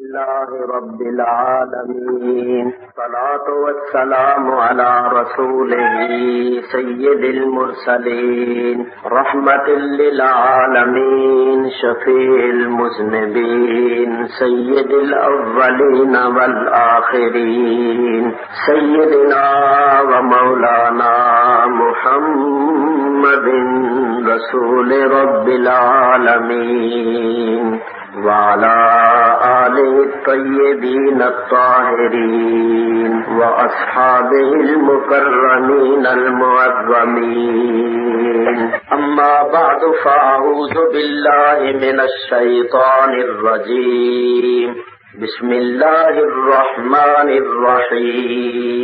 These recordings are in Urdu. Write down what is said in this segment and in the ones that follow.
لله رب العالمين الصلاة والسلام على رسوله سيد المرسلين رحمة للعالمين شفيع المذنبين سيد الأولين والآخرين سيدنا ومولانا محمد رسول رب العالمين وعلى آله الطيبين الطاهرين وأصحابه المكرمين المعظمين أما بعد فأعوذ بالله من الشيطان الرجيم بسم الله الرحمن الرحيم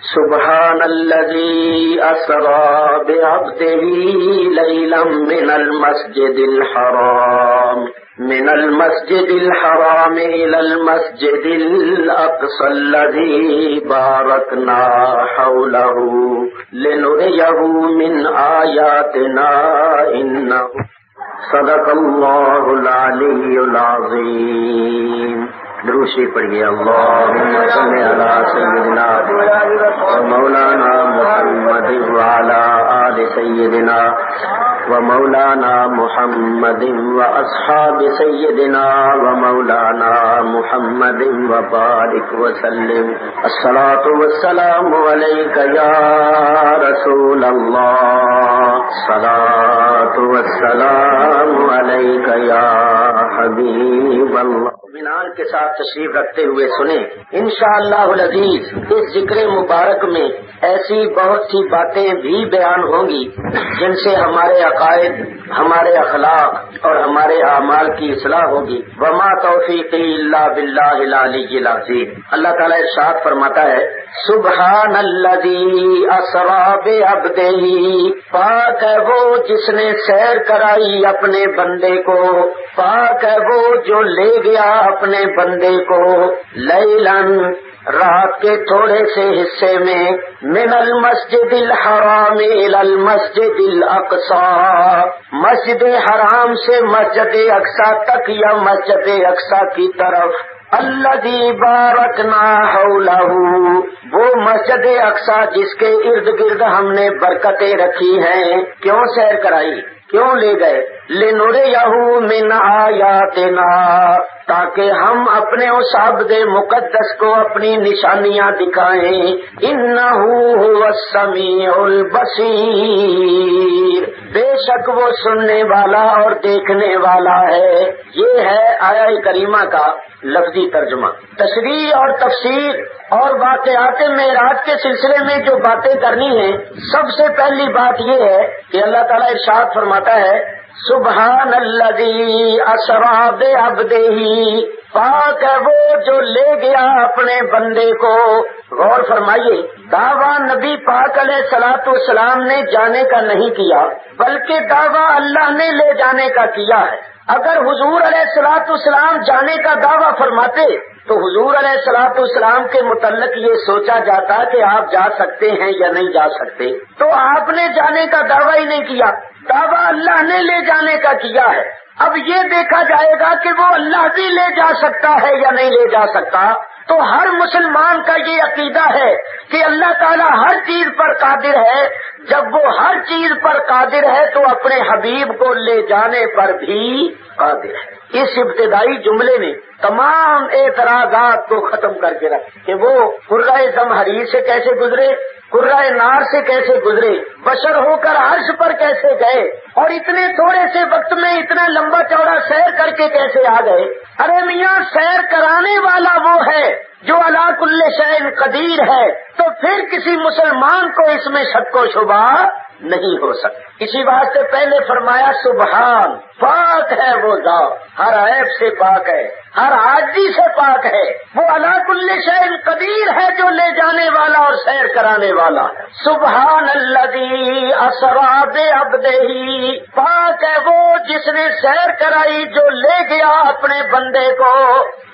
سبحان الذي أسرى بعبده ليلا من المسجد الحرام إلى المسجد الأقصى الذي باركنا حوله لنريه من آياتنا إنه صدق الله العلي العظيم. دروشی پڑھیے اللہم صلی علی سیدنا ومولانا محمد وعلی آل سیدنا ومولانا محمد واصحاب سیدنا ومولانا محمد وبارک وسلم. الصلاۃ والسلام علیک یا رسول اللہ الصلاۃ والسلام علیک یا حبیب اللہ. اطمینان کے ساتھ تشریف رکھتے ہوئے سنیں انشاءاللہ العزیز. اس ذکر مبارک میں ایسی بہت سی باتیں بھی بیان ہوں گی جن سے ہمارے عقائد، ہمارے اخلاق اور ہمارے اعمال کی اصلاح ہوگی. وما توفیقی الا باللہ العلی العظیم. اللہ تعالیٰ ارشاد فرماتا ہے سبحان الذی اسری بعبدہ، پاک ہے وہ جس نے سیر کرائی اپنے بندے کو، پاک ہے وہ جو لے گیا اپنے بندے کو، لیلن رات کے تھوڑے سے حصے میں، من المسجد الحرام الى المسجد الاقصی، مسجد حرام سے مسجد اقصی تک یا مسجد اقصی کی طرف، الذی بارکنا حولہ، وہ مسجد اقصی جس کے ارد گرد ہم نے برکتیں رکھی ہیں. کیوں سیر کرائی، کیوں لے گئے؟ لنریہ من آیاتنا، تاکہ ہم اپنے اس عبد مقدس کو اپنی نشانیاں دکھائیں. انہ هو السمیع البصیر، بے شک وہ سننے والا اور دیکھنے والا ہے. یہ ہے آیہ کریمہ کا لفظی ترجمہ. تشریح اور تفسیر اور واقعات معراج کے سلسلے میں جو باتیں کرنی ہیں، سب سے پہلی بات یہ ہے کہ اللہ تعالیٰ ارشاد فرماتا ہے سبحان الذی اسری بعبدہ، پاک ہے وہ جو لے گیا اپنے بندے کو. غور فرمائیے، دعویٰ نبی پاک علیہ الصلوۃ والسلام نے جانے کا نہیں کیا، بلکہ دعویٰ اللہ نے لے جانے کا کیا ہے. اگر حضور علیہ الصلوۃ والسلام جانے کا دعویٰ فرماتے تو حضور علیہ الصلوۃ والسلام کے متعلق یہ سوچا جاتا کہ آپ جا سکتے ہیں یا نہیں جا سکتے. تو آپ نے جانے کا دعویٰ ہی نہیں کیا، دعویٰ اللہ نے لے جانے کا کیا ہے. اب یہ دیکھا جائے گا کہ وہ اللہ بھی لے جا سکتا ہے یا نہیں لے جا سکتا. تو ہر مسلمان کا یہ عقیدہ ہے کہ اللہ تعالیٰ ہر چیز پر قادر ہے. جب وہ ہر چیز پر قادر ہے تو اپنے حبیب کو لے جانے پر بھی قادر ہے. اس ابتدائی جملے نے تمام اعتراضات کو ختم کر کے رکھا کہ وہ قرۂ زمہریر سے کیسے گزرے، قرۂ نار سے کیسے گزرے، بشر ہو کر عرش پر کیسے گئے، اور اتنے تھوڑے سے وقت میں اتنا لمبا چوڑا سیر کر کے کیسے آ گئے. ارے میاں، سیر کرانے والا وہ ہے جو علی کل شیء قدیر ہے، تو پھر کسی مسلمان کو اس میں شک و شبہ نہیں ہو سکتا. اسی بات سے پہلے فرمایا سبحان، پاک ہے وہ ذات، ہر عیب سے پاک ہے، ہر عاجزی سے پاک ہے. وہ علی کل شیء قدیر ہے جو لے جانے والا اور سیر کرانے والا ہے. سبحان الذی اسری بعبدہ، پاک ہے وہ جس نے سیر کرائی، جو لے گیا اپنے بندے کو.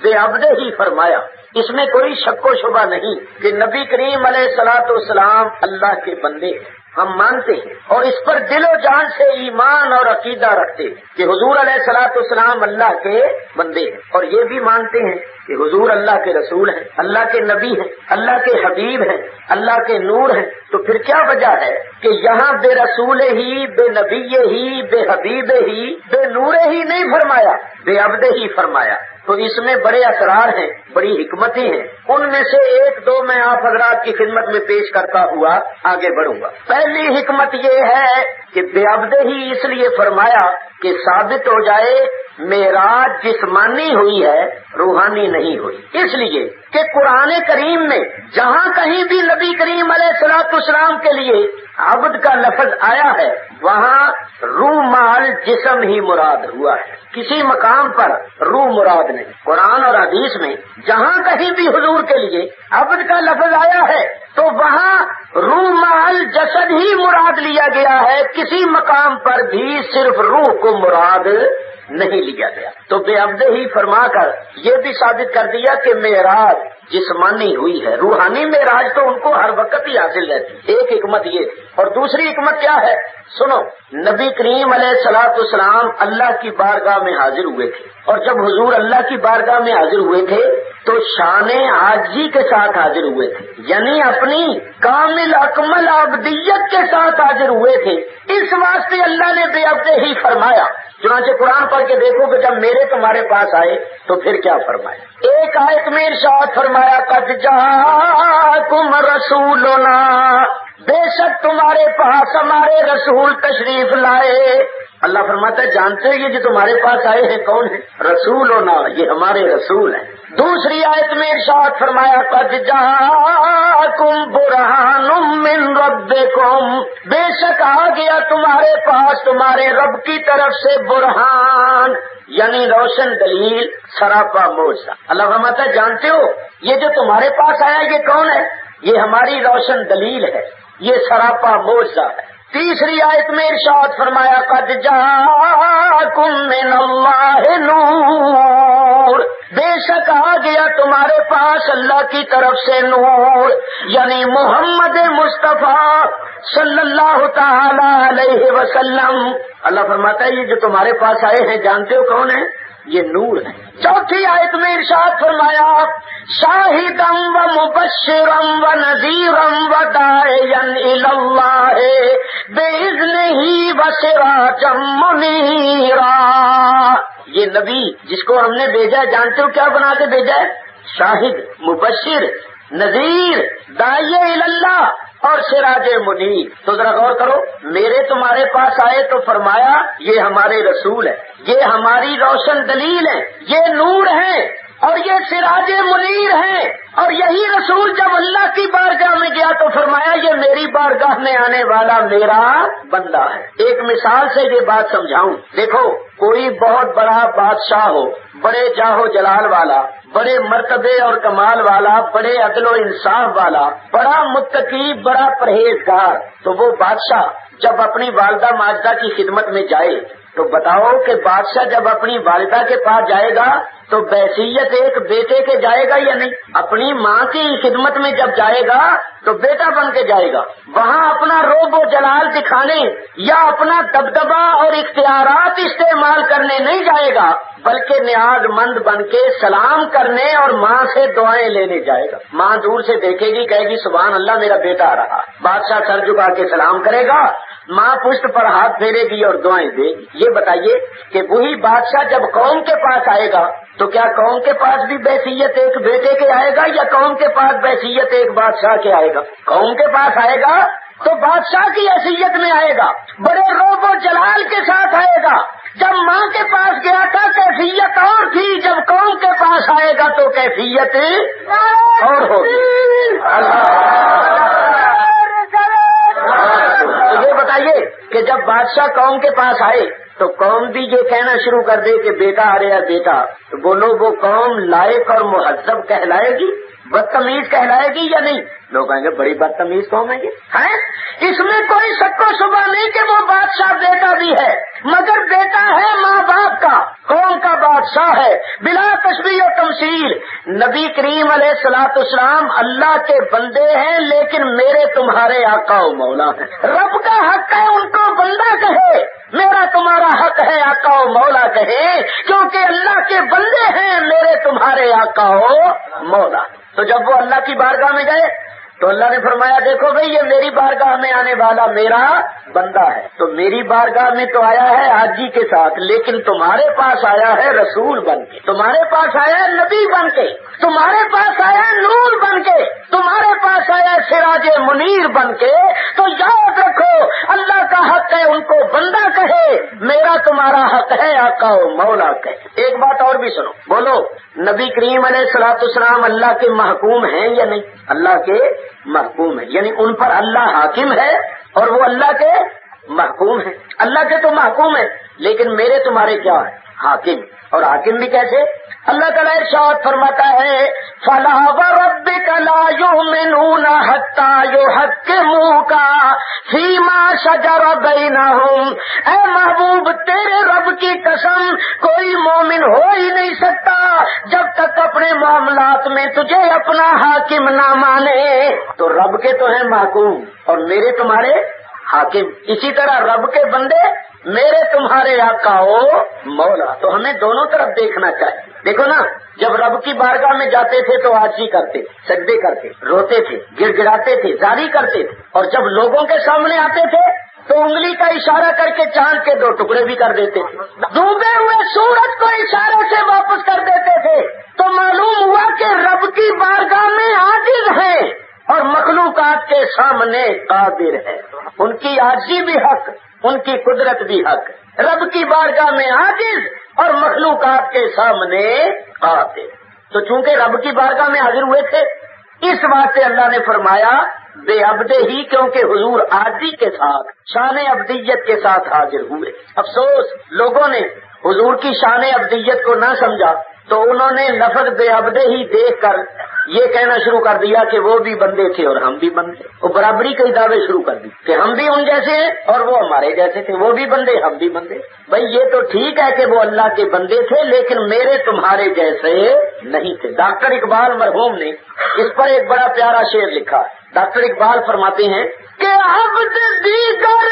بعبدہ ہی فرمایا، اس میں کوئی شک و شبہ نہیں کہ نبی کریم علیہ الصلوۃ والسلام اللہ کے بندے ہیں. ہم مانتے ہیں اور اس پر دل و جان سے ایمان اور عقیدہ رکھتے ہیں کہ حضور علیہ الصلوۃ والسلام اللہ کے بندے ہیں، اور یہ بھی مانتے ہیں کہ حضور اللہ کے رسول ہیں، اللہ کے نبی ہیں، اللہ کے حبیب ہیں، اللہ کے نور ہیں۔ تو پھر کیا وجہ ہے کہ یہاں بے رسول ہی، بے نبی ہی، بے حبیب ہی، بے نور ہی نہیں فرمایا، بے عبد ہی فرمایا؟ تو اس میں بڑے اسرار ہیں، بڑی حکمتیں ہیں، ان میں سے ایک دو میں آپ حضرات کی خدمت میں پیش کرتا ہوا آگے بڑھوں گا۔ پہلی حکمت یہ ہے کہ بے عبد ہی اس لیے فرمایا کہ ثابت ہو جائے معراج جسمانی ہوئی ہے، روحانی نہیں ہوئی، اس لیے کہ قرآن کریم میں جہاں کہیں بھی نبی کریم علیہ الصلوۃ والسلام کے لیے عبد کا لفظ آیا ہے وہاں روح مال جسم ہی مراد ہوا ہے، کسی مقام پر روح مراد نہیں۔ قرآن اور حدیث میں جہاں کہیں بھی حضور کے لیے عبد کا لفظ آیا ہے تو وہاں روح مال جسد ہی مراد لیا گیا ہے، کسی مقام پر بھی صرف روح کو مراد نہیں لیا گیا۔ تو بے عبد ہی فرما کر یہ بھی ثابت کر دیا کہ معراج جسمانی ہوئی ہے، روحانی معراج تو ان کو ہر وقت ہی حاصل رہتی۔ ایک حکمت یہ تھی، اور دوسری حکمت کیا ہے؟ سنو، نبی کریم علیہ الصلوۃ والسلام اللہ کی بارگاہ میں حاضر ہوئے تھے، اور جب حضور اللہ کی بارگاہ میں حاضر ہوئے تھے تو شان عاجزی کے ساتھ حاضر ہوئے تھے، یعنی اپنی کامل اکمل عبدیت کے ساتھ حاضر ہوئے تھے۔ اس واسطے اللہ نے بے عبد ہی فرمایا۔ چنانچہ قرآن پڑھ کے دیکھو کہ جب میرے تمہارے پاس آئے تو پھر کیا فرمایا؟ ایک آیت میں ارشاد فرمایا قد جاءکم رسولنا، بے شک تمہارے پاس ہمارے رسول تشریف لائے۔ اللہ فرماتا ہے جانتے ہو یہ جو تمہارے پاس آئے ہیں کون ہیں؟ رسولنا، یہ ہمارے رسول ہیں۔ دوسری آیت میں ارشاد فرمایا قد جاءکم برہان من ربکم، بے شک آ گیا تمہارے پاس تمہارے رب کی طرف سے برہان، یعنی روشن دلیل، سراپا معجزہ۔ اللہ فرماتا ہے جانتے ہو یہ جو تمہارے پاس آیا یہ کون ہے؟ یہ ہماری روشن دلیل ہے، یہ سراپا معجزہ ہے۔ تیسری آیت میں ارشاد فرمایا قد جاءکم من اللہ نور، بے شک آ گیا تمہارے پاس اللہ کی طرف سے نور، یعنی محمد مصطفیٰ صلی اللہ تعالی علیہ وسلم۔ اللہ فرماتا ہے یہ جو تمہارے پاس آئے ہیں جانتے ہو کون ہے؟ یہ نور ہے۔ چوتھی آیت میں ارشاد فرمایا شاہدم و مبشرم و نذیرم و داعیا الی اللہ باذنہ و سراجا منیرا۔ یہ نبی جس کو ہم نے بھیجا ہے جانتے ہو کیا بنا کے بھیجا ہے؟ شاہد، مبشر، نذیر، داعی الی اللہ اور سراج منیر۔ تو ذرا غور کرو، میرے تمہارے پاس آئے تو فرمایا یہ ہمارے رسول ہیں، یہ ہماری روشن دلیل ہے، یہ نور ہے اور یہ سراج منیر ہے، اور یہی رسول جب اللہ کی بارگاہ میں گیا تو فرمایا یہ میری بارگاہ میں آنے والا میرا بندہ ہے۔ ایک مثال سے یہ بات سمجھاؤں، دیکھو کوئی بہت بڑا بادشاہ ہو، بڑے جاہ و جلال والا، بڑے مرتبے اور کمال والا، بڑے عدل و انصاف والا، بڑا متقی، بڑا پرہیزگار، تو وہ بادشاہ جب اپنی والدہ ماجدہ کی خدمت میں جائے تو بتاؤ کہ بادشاہ جب اپنی والدہ کے پاس جائے گا تو بحیثیت ایک بیٹے کے جائے گا یا نہیں؟ اپنی ماں کی خدمت میں جب جائے گا تو بیٹا بن کے جائے گا، وہاں اپنا روب و جلال دکھانے یا اپنا دبدبہ اور اختیارات استعمال کرنے نہیں جائے گا، بلکہ نیاز مند بن کے سلام کرنے اور ماں سے دعائیں لینے جائے گا۔ ماں دور سے دیکھے گی، کہے گی سبحان اللہ میرا بیٹا آ رہا، بادشاہ سر جھکا کے سلام کرے گا، ماں پشت پر ہاتھ پھیرے گی اور دعائیں دے گی۔ یہ بتائیے کہ وہی بادشاہ جب قوم کے پاس آئے گا تو کیا قوم کے پاس بھی بحیثیت ایک بیٹے کے آئے گا یا قوم کے پاس بحیثیت ایک بادشاہ کے آئے گا؟ قوم کے پاس آئے گا تو بادشاہ کی حیثیت میں آئے گا، بڑے روب و جلال کے ساتھ آئے گا۔ جب ماں کے پاس گیا تھا کیفیت اور تھی، جب قوم کے پاس آئے گا تو کیفیت اور ہوگی۔ تو یہ بتائیے کہ جب بادشاہ قوم کے پاس آئے تو قوم بھی یہ کہنا شروع کر دے کہ بیٹا آ رہا ہے بیٹا، تو بولو وہ قوم لائق اور مہذب کہلائے گی، بدتمیز کہلائے گی یا نہیں؟ لوگ کہیں گے بڑی بدتمیز قوم ہے یہ ہے۔ اس میں کوئی شک و شبہ نہیں کہ وہ بادشاہ بیٹا بھی ہے، مگر بیٹا ہے ماں باپ کا، قوم کا بادشاہ ہے، بلا تشبیہ و تمثیل تفصیل، نبی کریم علیہ الصلوۃ والسلام اللہ کے بندے ہیں لیکن میرے تمہارے آقا و مولا ہیں۔ رب کا حق ہے ان کو بندہ کہے، میرا تمہارا حق ہے آقا و مولا کہے، کیونکہ اللہ کے بندے ہیں، میرے تمہارے آقا و مولا۔ تو جب وہ اللہ کی بارگاہ میں گئے تو اللہ نے فرمایا دیکھو بھئی یہ میری بارگاہ میں آنے والا میرا بندہ ہے، تو میری بارگاہ میں تو آیا ہے حاجی کے ساتھ، لیکن تمہارے پاس آیا ہے رسول بن کے، تمہارے پاس آیا ہے نبی بن کے، تمہارے پاس آیا ہے نور بن کے، تمہارے پاس آیا ہے سراج منیر بن کے۔ تو یاد رکھو اللہ کا حق ہے ان کو بندہ کہے، میرا تمہارا حق ہے آقا و مولا کہے۔ ایک بات اور بھی سنو، بولو نبی کریم علیہ الصلوۃ والسلام اللہ کے محکوم ہیں یا نہیں؟ اللہ کے محکوم ہے، یعنی ان پر اللہ حاکم ہے اور وہ اللہ کے محکوم ہے۔ اللہ کے تو محکوم ہے لیکن میرے تمہارے کیا ہے؟ حاکم۔ اور حاکم بھی کیسے؟ اللہ تعالیٰ ارشاد فرماتا ہے فَلَا وَرَبِّكَ لَا يُؤْمِنُونَ حَتَّى يُحَكِّمُوكَ فِيمَا شَجَرَ بَيْنَهُمْ۔ اے محبوب تیرے رب کی قسم کوئی مومن ہو ہی نہیں سکتا جب تک اپنے معاملات میں تجھے اپنا حاکم نہ مانے۔ تو رب کے تو ہیں محکوم اور میرے تمہارے حاکم، اسی طرح رب کے بندے میرے تمہارے آقا و مولا۔ تو ہمیں دونوں طرف دیکھنا چاہیے۔ دیکھو نا، جب رب کی بارگاہ میں جاتے تھے تو عاجزی کرتے، سجدے کرتے، روتے تھے، گڑ گڑاتے تھے، زاری کرتے تھے، اور جب لوگوں کے سامنے آتے تھے تو انگلی کا اشارہ کر کے چاند کے 2 ٹکڑے بھی کر دیتے تھے، ڈوبے ہوئے سورج کو اشارے سے واپس کر دیتے تھے۔ تو معلوم ہوا کہ رب کی بارگاہ میں عاجز ہیں اور مخلوقات کے سامنے قادر ہے۔ ان کی عاجزی بھی حق، ان کی قدرت بھی حق، رب کی بارگاہ میں عاجز اور مخلوقات کے سامنے قادر۔ تو چونکہ رب کی بارگاہ میں حاضر ہوئے تھے اس واسطے اللہ نے فرمایا بے عبدے ہی، کیونکہ حضور عاجزی کے ساتھ شان عبدیت کے ساتھ حاضر ہوئے۔ افسوس لوگوں نے حضور کی شان عبدیت کو نہ سمجھا تو انہوں نے لفظ بے عبدے ہی دیکھ کر یہ کہنا شروع کر دیا کہ وہ بھی بندے تھے اور ہم بھی بندے، وہ برابری کے دعوے شروع کر دی کہ ہم بھی ان جیسے ہیں اور وہ ہمارے جیسے تھے، وہ بھی بندے ہم بھی بندے۔ بھائی یہ تو ٹھیک ہے کہ وہ اللہ کے بندے تھے لیکن میرے تمہارے جیسے نہیں تھے۔ ڈاکٹر اقبال مرحوم نے اس پر ایک بڑا پیارا شعر لکھا ہے۔ ڈاکٹر اقبال فرماتے ہیں کہ عبد دیگر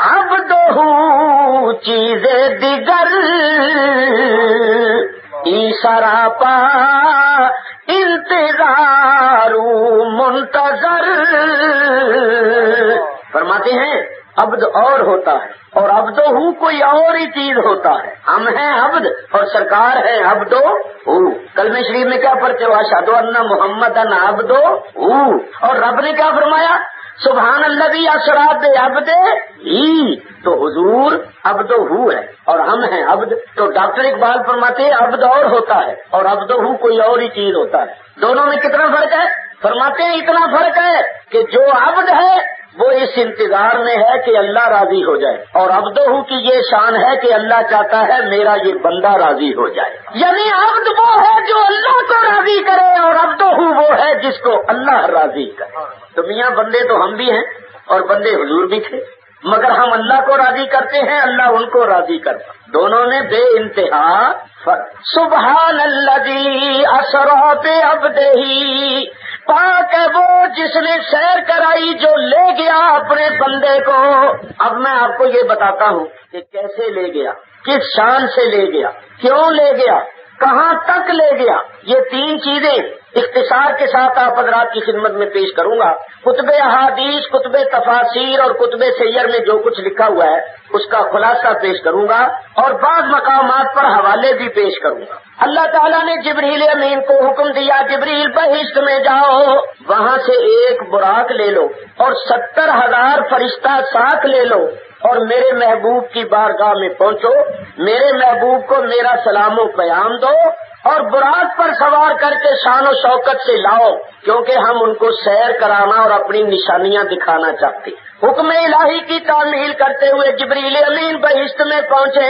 عبد ہوں چیز دیگر سراپا انتظار منتظر۔ فرماتے ہیں عبد اور ہوتا ہے اور عبد ہوں کوئی اور ہی چیز ہوتا ہے۔ ہم ہیں عبد اور سرکار ہے عبد ہوں۔ کلمہ شریف میں کیا پڑھتے ہو؟ اشہد ان محمدن عبد ہوں۔ اور رب نے کیا فرمایا؟ سبحان الذی اسری بعبدہ ہی۔ تو حضور عبد ہو ہے اور ہم ہیں عبد۔ تو ڈاکٹر اقبال فرماتے ہیں عبد اور ہوتا ہے اور عبد ہو کوئی اور ہی چیز ہوتا ہے۔ دونوں میں کتنا فرق ہے؟ فرماتے ہیں اتنا فرق ہے کہ جو عبد ہے وہ اس انتظار میں ہے کہ اللہ راضی ہو جائے، اور عبدہ کی یہ شان ہے کہ اللہ چاہتا ہے میرا یہ بندہ راضی ہو جائے۔ یعنی عبد وہ ہے جو اللہ کو راضی کرے اور عبدہ وہ ہے جس کو اللہ راضی کرے۔ تو میاں بندے تو ہم بھی ہیں اور بندے حضور بھی تھے، مگر ہم اللہ کو راضی کرتے ہیں، اللہ ان کو راضی کرتا۔ دونوں نے بے انتہا فرق۔ سبحان الذی اسری بعبدہ، پاک ہے وہ جس نے سیر کرائی جو لے گیا اپنے بندے کو۔ اب میں آپ کو یہ بتاتا ہوں کہ کیسے لے گیا، کس شان سے لے گیا، کیوں لے گیا، کہاں تک لے گیا۔ یہ 3 چیزیں اختصار کے ساتھ آپ حضرات کی خدمت میں پیش کروں گا۔ کتب احادیث، کتب تفاسیر اور کتب سیر میں جو کچھ لکھا ہوا ہے اس کا خلاصہ پیش کروں گا اور بعض مقامات پر حوالے بھی پیش کروں گا۔ اللہ تعالیٰ نے جبریل امین کو حکم دیا جبریل بہشت میں جاؤ، وہاں سے ایک براق لے لو اور 70,000 فرشتہ ساتھ لے لو اور میرے محبوب کی بارگاہ میں پہنچو، میرے محبوب کو میرا سلام و پیام دو اور براق پر سوار کر کے شان و شوکت سے لاؤ، کیونکہ ہم ان کو سیر کرانا اور اپنی نشانیاں دکھانا چاہتے۔ حکم الہی کی تعمیل کرتے ہوئے جبریل امین بہشت میں پہنچے۔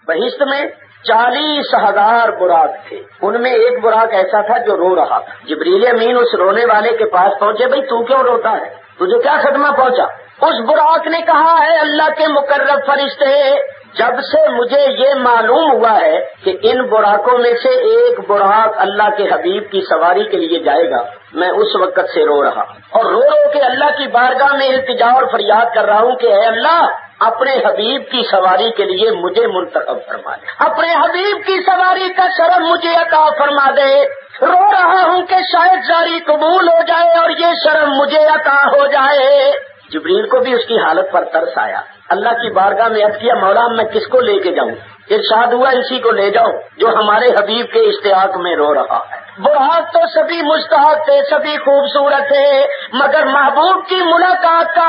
بہشت میں 40,000 براق تھے، ان میں ایک براق ایسا تھا جو رو رہا تھا۔ جبریل امین اس رونے والے کے پاس پہنچے، بھئی تو کیوں روتا ہے، تجھے کیا صدمہ پہنچا؟ اس براق نے کہا ہے اللہ کے مقرب فرشتے جب سے مجھے یہ معلوم ہوا ہے کہ ان براقوں میں سے ایک براق اللہ کے حبیب کی سواری کے لیے جائے گا، میں اس وقت سے رو رہا اور رو کے اللہ کی بارگاہ میں التجا اور فریاد کر رہا ہوں کہ اے اللہ اپنے حبیب کی سواری کے لیے مجھے منتخب فرما دے، اپنے حبیب کی سواری کا شرف مجھے عطا فرما دے۔ رو رہا ہوں کہ شاید جاری قبول ہو جائے اور یہ شرف مجھے عطا ہو جائے۔ جبریل کو بھی اس کی حالت پر ترس آیا، اللہ کی بارگاہ میں عرض کیا مولا میں کس کو لے کے جاؤں؟ ارشاد ہوا اسی کو لے جاؤ جو ہمارے حبیب کے اشتیاق میں رو رہا ہے۔ براق تو سبھی مستحق تھے، سبھی خوبصورت تھے، مگر محبوب کی ملاقات کا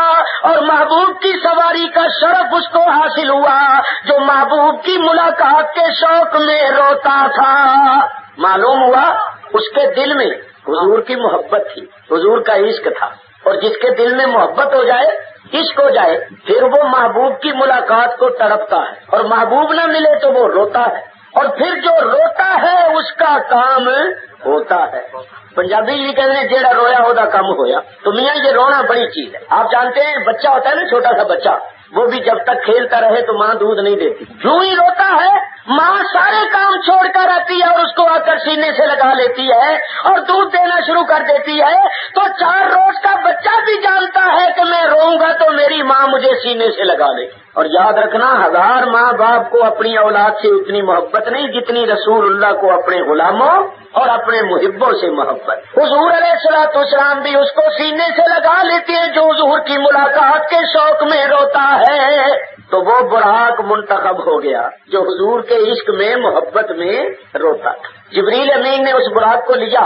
اور محبوب کی سواری کا شرف اس کو حاصل ہوا جو محبوب کی ملاقات کے شوق میں روتا تھا۔ معلوم ہوا اس کے دل میں حضور کی محبت تھی، حضور کا عشق تھا، اور جس کے دل میں محبت ہو جائے، عشق ہو جائے، پھر وہ محبوب کی ملاقات کو تڑپتا ہے، اور محبوب نہ ملے تو وہ روتا ہے، اور پھر جو روتا ہے اس کا کام ہوتا ہے۔ پنجابی بھی کہتے ہیں جیڑا رویا ہوتا کام ہویا، تو میاں یہ رونا بڑی چیز ہے۔ آپ جانتے ہیں بچہ ہوتا ہے نا، چھوٹا سا بچہ، وہ بھی جب تک کھیلتا رہے تو ماں دودھ نہیں دیتی، جو ہی روتا ہے ماں سارے کام چھوڑ کر آتی ہے اور اس کو آ کر سینے سے لگا لیتی ہے اور دودھ دینا شروع کر دیتی ہے۔ تو 4 روز کا بچہ بھی جانتا ہے کہ میں روؤں گا تو میری ماں مجھے سینے سے لگا لے گی۔ اور یاد رکھنا 1000 ماں باپ کو اپنی اولاد سے اتنی محبت نہیں جتنی رسول اللہ کو اپنے غلاموں اور اپنے محبوں سے محبت۔ حضور علیہ الصلوۃ والسلام بھی اس کو سینے سے لگا لیتے ہیں جو حضور کی ملاقات کے شوق میں روتا ہے۔ تو وہ براق منتخب ہو گیا جو حضور کے عشق میں محبت میں روتا تھا۔ جبریل امین نے اس براق کو لیا،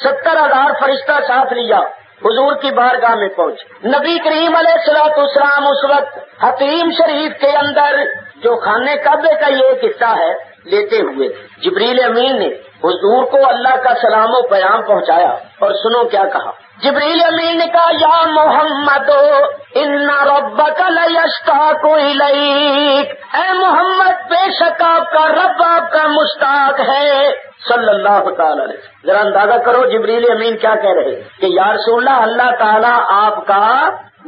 70,000 فرشتہ ساتھ لیا، حضور کی بارگاہ میں پہنچے۔ نبی کریم علیہ الصلوۃ والسلام اس وقت حتیم شریف کے اندر جو خانے کعبے کا یہ ایک حصہ ہے لیتے ہوئے، جبریل امین نے حضور کو اللہ کا سلام و پیام پہنچایا، اور سنو کیا کہا۔ جبریل امین نے کہا یا محمد ان ربک لیشتاق الیک، اے محمد بے شک آپ کا رب آپ کا مشتاق ہے صلی اللہ تعالی علیہ وسلم۔ ذرا اندازہ کرو جبریل امین کیا کہہ رہے کہ یا رسول اللہ، اللہ تعالیٰ آپ کا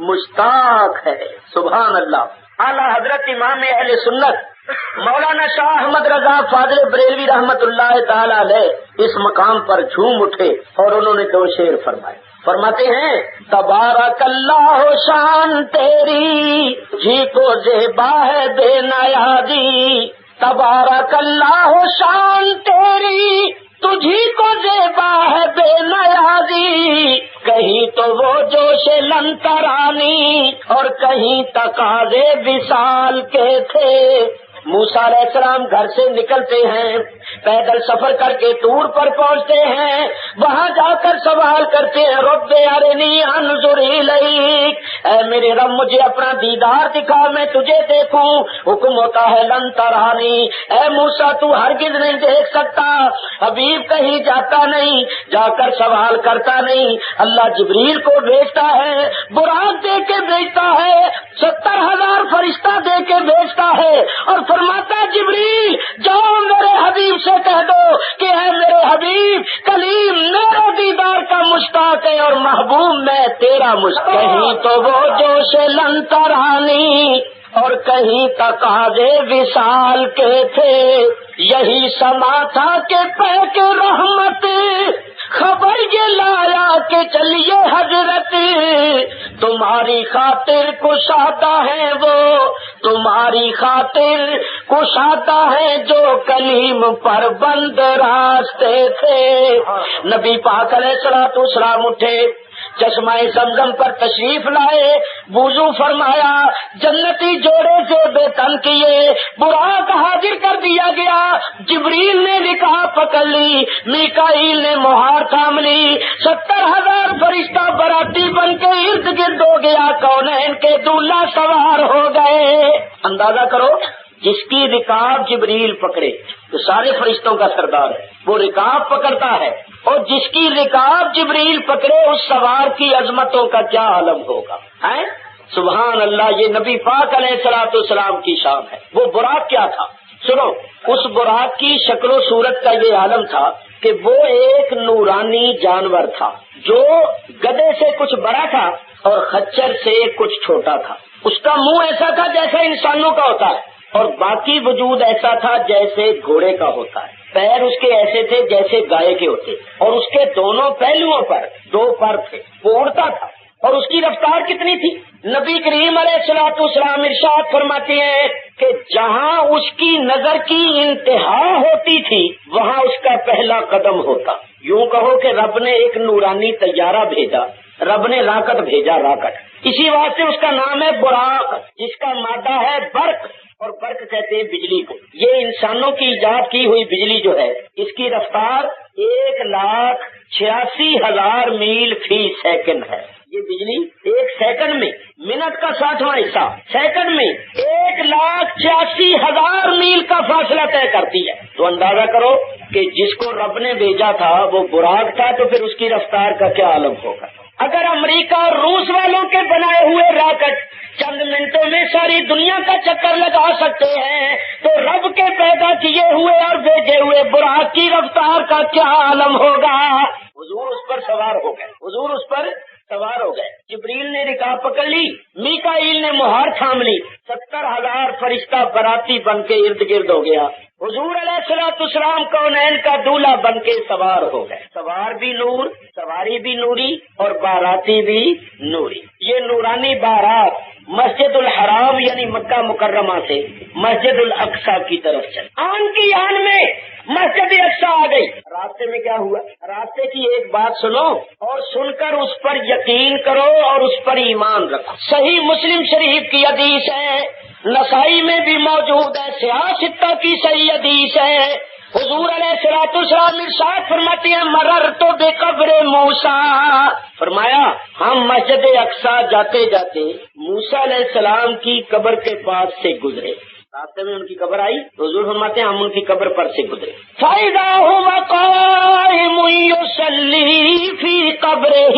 مشتاق ہے۔ سبحان اللہ۔ اعلیٰ حضرت امام اہل سنت مولانا شاہ احمد رضا فاضل بریلوی رحمت اللہ تعالی علیہ اس مقام پر جھوم اٹھے اور انہوں نے 2 شعر فرمائے۔ فرماتے ہیں تبارک اللہ شان تیری جی کو زیبا ہے بے نیازی، تبارک اللہ شان تیری تجھی کو زیبا ہے بے نیازی، کہیں تو وہ جوش لنترانی اور کہیں تقاضے وصال کے تھے۔ موسیٰ علیہ السلام گھر سے نکلتے ہیں، پیدل سفر کر کے طور پر پہنچتے ہیں، وہاں جا کر سوال کرتے ہیں رب ارنی انظر الیک، اے میرے رب مجھے اپنا دیدار دکھا میں تجھے دیکھوں۔ حکم ہوتا ہے لن ترانی، اے موسیٰ تو ہرگز نہیں دیکھ سکتا۔ حبیب کہیں جاتا نہیں، جا کر سوال کرتا نہیں، اللہ جبریل کو بھیجتا ہے، براق دے کے بھیجتا ہے، 70,000 فرشتہ دے کے بھیجتا ہے، اور فرماتا جبریل جاؤ میرے حبیب سے کہہ دو کہ اے میرے حبیب کلیم میرے دیدار کا مشتاق ہے اور محبوب میں تیرا مشتاق۔ کہیں تو وہ جوش لنترانی اور کہیں تقاضے وصال کے تھے، یہی سما تھا کہ پیک رحمت خبر یہ لایا کہ چلیے حضرت، تمہاری خاطر کشادہ ہے وہ، تمہاری خاطر کشادہ ہے جو کلیم پر بند راستے تھے۔ نبی پاک علیہ الصلوۃ والسلام اٹھے، چشمہ زمزم پر تشریف لائے، وضو فرمایا، جنتی جوڑے سے بے تن کیے، براق حاضر کر دیا گیا، جبریل نے نکاح پکڑ لی، میکائیل نے مہار تھام لی، 70,000 فرشتہ براتی بن کے ارد گرد ہو گیا، کونین کے دولہا سوار ہو گئے۔ اندازہ کرو جس کی رکاب جبریل پکڑے تو سارے فرشتوں کا سردار ہے، وہ رکاب پکڑتا ہے، اور جس کی رکاب جبریل پکڑے اس سوار کی عظمتوں کا کیا عالم ہوگا، ہے سبحان اللہ۔ یہ نبی پاک علیہ الصلوۃ والسلام کی شان ہے۔ وہ براق کیا تھا؟ سنو، اس براق کی شکل و صورت کا یہ عالم تھا کہ وہ ایک نورانی جانور تھا جو گدھے سے کچھ بڑا تھا اور خچر سے کچھ چھوٹا تھا۔ اس کا منہ ایسا تھا جیسا انسانوں کا ہوتا ہے، اور باقی وجود ایسا تھا جیسے گھوڑے کا ہوتا ہے، پیر اس کے ایسے تھے جیسے گائے کے ہوتے، اور اس کے دونوں پہلوؤں پر 2 پر تھے، وہ اڑتا تھا۔ اور اس کی رفتار کتنی تھی؟ نبی کریم علیہ الصلوۃ والسلام ارشاد فرماتے ہیں کہ جہاں اس کی نظر کی انتہا ہوتی تھی وہاں اس کا پہلا قدم ہوتا۔ یوں کہو کہ رب نے ایک نورانی طیارہ بھیجا، رب نے راکٹ بھیجا، راکٹ، اسی واسطے اس کا نام ہے براق، جس کا مادہ ہے برق، اور برق کہتے ہیں بجلی کو۔ یہ انسانوں کی ایجاد کی ہوئی بجلی جو ہے، اس کی رفتار 1,86,000 میل فی سیکنڈ ہے۔ یہ بجلی 1 سیکنڈ میں، منٹ کا 60واں حصہ سیکنڈ میں 1,86,000 میل کا فاصلہ طے کرتی ہے۔ تو اندازہ کرو کہ جس کو رب نے بھیجا تھا وہ براق تھا، تو پھر اس کی رفتار کا کیا عالم ہوگا۔ اگر امریکہ اور روس والوں کے بنائے ہوئے راکٹ چند منٹوں میں ساری دنیا کا چکر لگا سکتے ہیں، تو رب کے پیدا کیے ہوئے اور بھیجے ہوئے براق کی رفتار کا کیا عالم ہوگا۔ حضور اس پر سوار ہو گئے، حضور اس پر سوار ہو گئے۔ جبریل نے رکاب پکڑ لی، میکائیل نے مہار تھام لی، 70,000 فرشتہ براتی بن کے ارد گرد ہو گیا۔ حضور علیہ الصلوۃ والسلام کونین کا دولہا بن کے سوار ہو گئے۔ سوار بھی نور، سواری بھی نوری، اور باراتی بھی نوری۔ یہ نورانی بارات مسجد الحرام یعنی مکہ مکرمہ سے مسجد الاقصی کی طرف چل، آن کی آن میں مسجد اقصی آ گئی۔ راستے میں کیا ہوا؟ راستے کی ایک بات سنو اور سن کر اس پر یقین کرو اور اس پر ایمان رکھو۔ صحیح مسلم شریف کی حدیث ہے، نسائی میں بھی موجود ہے، سیاستہ کی صحیح حدیث ہے۔ حضور علیہ الصلوۃ والسلام ارشاد فرماتے ہیں مررت بقبر موسیٰ، فرمایا ہم مسجد اقصی جاتے جاتے موسیٰ علیہ السلام کی قبر کے پاس سے گزرے۔ راستے میں ان کی قبر آئی تو حضور فرماتے ہیں ہم ان کی قبر پر سے گزرے۔ فَإِذَا هُوَ قَائِمٌ يُصَلِّي فِي قَبْرِهِ،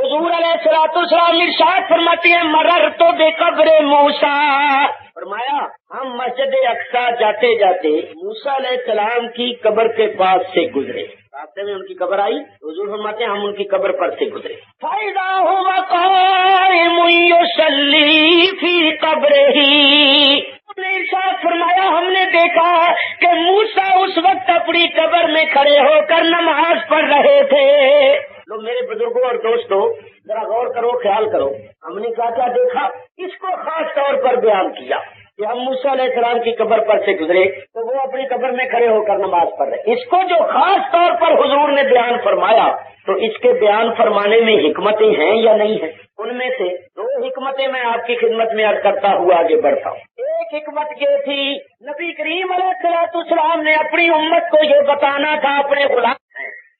حضور علیہ الصلوۃ والسلام ارشاد فرماتے ہیں مررت بقبر موسیٰ، فرمایا ہم مسجد اقصی جاتے جاتے موسیٰ علیہ السلام کی قبر کے پاس سے گزرے۔ راستے میں ان کی قبر آئی تو حضور فرماتے ہیں ہم ان کی قبر پر سے گزرے۔ فَإِذَا هُوَ قَائِمٌ يُصَلِّي فِي قَبْرِهِ، نے ارشاد فرمایا ہم نے دیکھا کہ موسیٰ اس وقت اپنی قبر میں کھڑے ہو کر نماز پڑھ رہے تھے۔ لو میرے بزرگوں اور دوستوں ذرا غور کرو، خیال کرو، ہم نے کیا دیکھا؟ اس کو خاص طور پر بیان کیا کہ ہم موسیٰ علیہ السلام کی قبر پر سے گزرے تو وہ اپنی قبر میں کھڑے ہو کر نماز پڑھ رہے۔ اس کو جو خاص طور پر حضور نے بیان فرمایا تو اس کے بیان فرمانے میں حکمتیں ہیں یا نہیں ہیں؟ ان میں سے 2 حکمتیں میں آپ کی خدمت میں عرض کرتا ہوا آگے بڑھتا ہوں۔ ایک حکمت یہ تھی نبی کریم علیہ الصلوۃ والسلام نے اپنی امت کو یہ بتانا تھا اپنے غلام،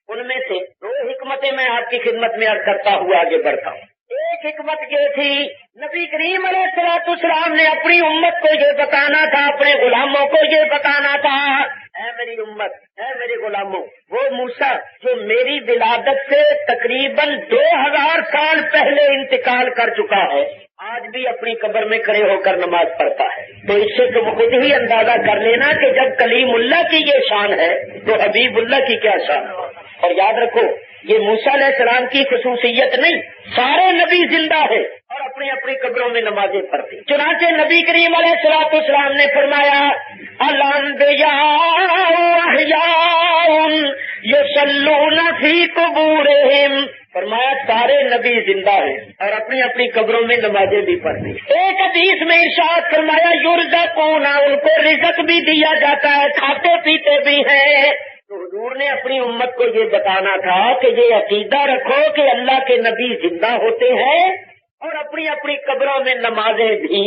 ان میں سے 2 حکمتیں میں آپ کی خدمت میں عرض کرتا ہوا آگے بڑھتا ہوں۔ ایک حکمت یہ تھی نبی کریم علیہ الصلوۃ والسلام نے اپنی امت کو یہ بتانا تھا، اپنے غلاموں کو یہ بتانا تھا، اے میری امت، اے میرے غلاموں، وہ موسیٰ جو میری ولادت سے تقریباً 2000 سال پہلے انتقال کر چکا ہے آج بھی اپنی قبر میں کھڑے ہو کر نماز پڑھتا ہے۔ تو اس سے تم خود ہی اندازہ کر لینا کہ جب کلیم اللہ کی یہ شان ہے تو حبیب اللہ کی کیا شان ہے۔ اور یاد رکھو یہ موسیٰ علیہ السلام کی خصوصیت نہیں، سارے نبی زندہ ہے اور اپنی اپنی قبروں میں نمازیں پڑھتے۔ چنانچہ نبی کریم علیہ الصلوۃ والسلام نے فرمایا الانبیاء احیاء یصلون فی قبورہم، فرمایا سارے نبی زندہ ہیں اور اپنی اپنی قبروں میں نمازیں بھی پڑھتے۔ ایک حدیث میں ارشاد فرمایا یرزقون، ان کو رزق بھی دیا جاتا ہے، کھاتے پیتے بھی ہیں۔ تو حضور نے اپنی امت کو یہ بتانا تھا کہ یہ عقیدہ رکھو کہ اللہ کے نبی زندہ ہوتے ہیں اور اپنی اپنی قبروں میں نمازیں بھی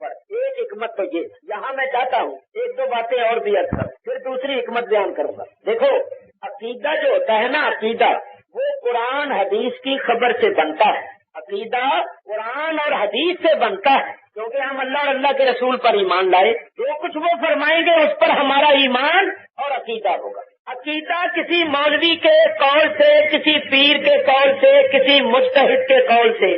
پڑھتے۔ ایک حکمت تو یہ، یہاں میں چاہتا ہوں 1-2 باتیں اور بھی عرض کروں، پھر دوسری حکمت بیان کروں گا۔ دیکھو عقیدہ جو ہوتا ہے نا، عقیدہ وہ قرآن حدیث کی خبر سے بنتا ہے، عقیدہ قرآن اور حدیث سے بنتا ہے، کیونکہ ہم اللہ اور اللہ کے رسول پر ایمان لائے، جو کچھ وہ فرمائیں گے اس پر ہمارا ایمان اور عقیدہ ہوگا۔ عقیدہ کسی مولوی کے قول سے، کسی پیر کے قول سے، کسی مجتہد کے قول سے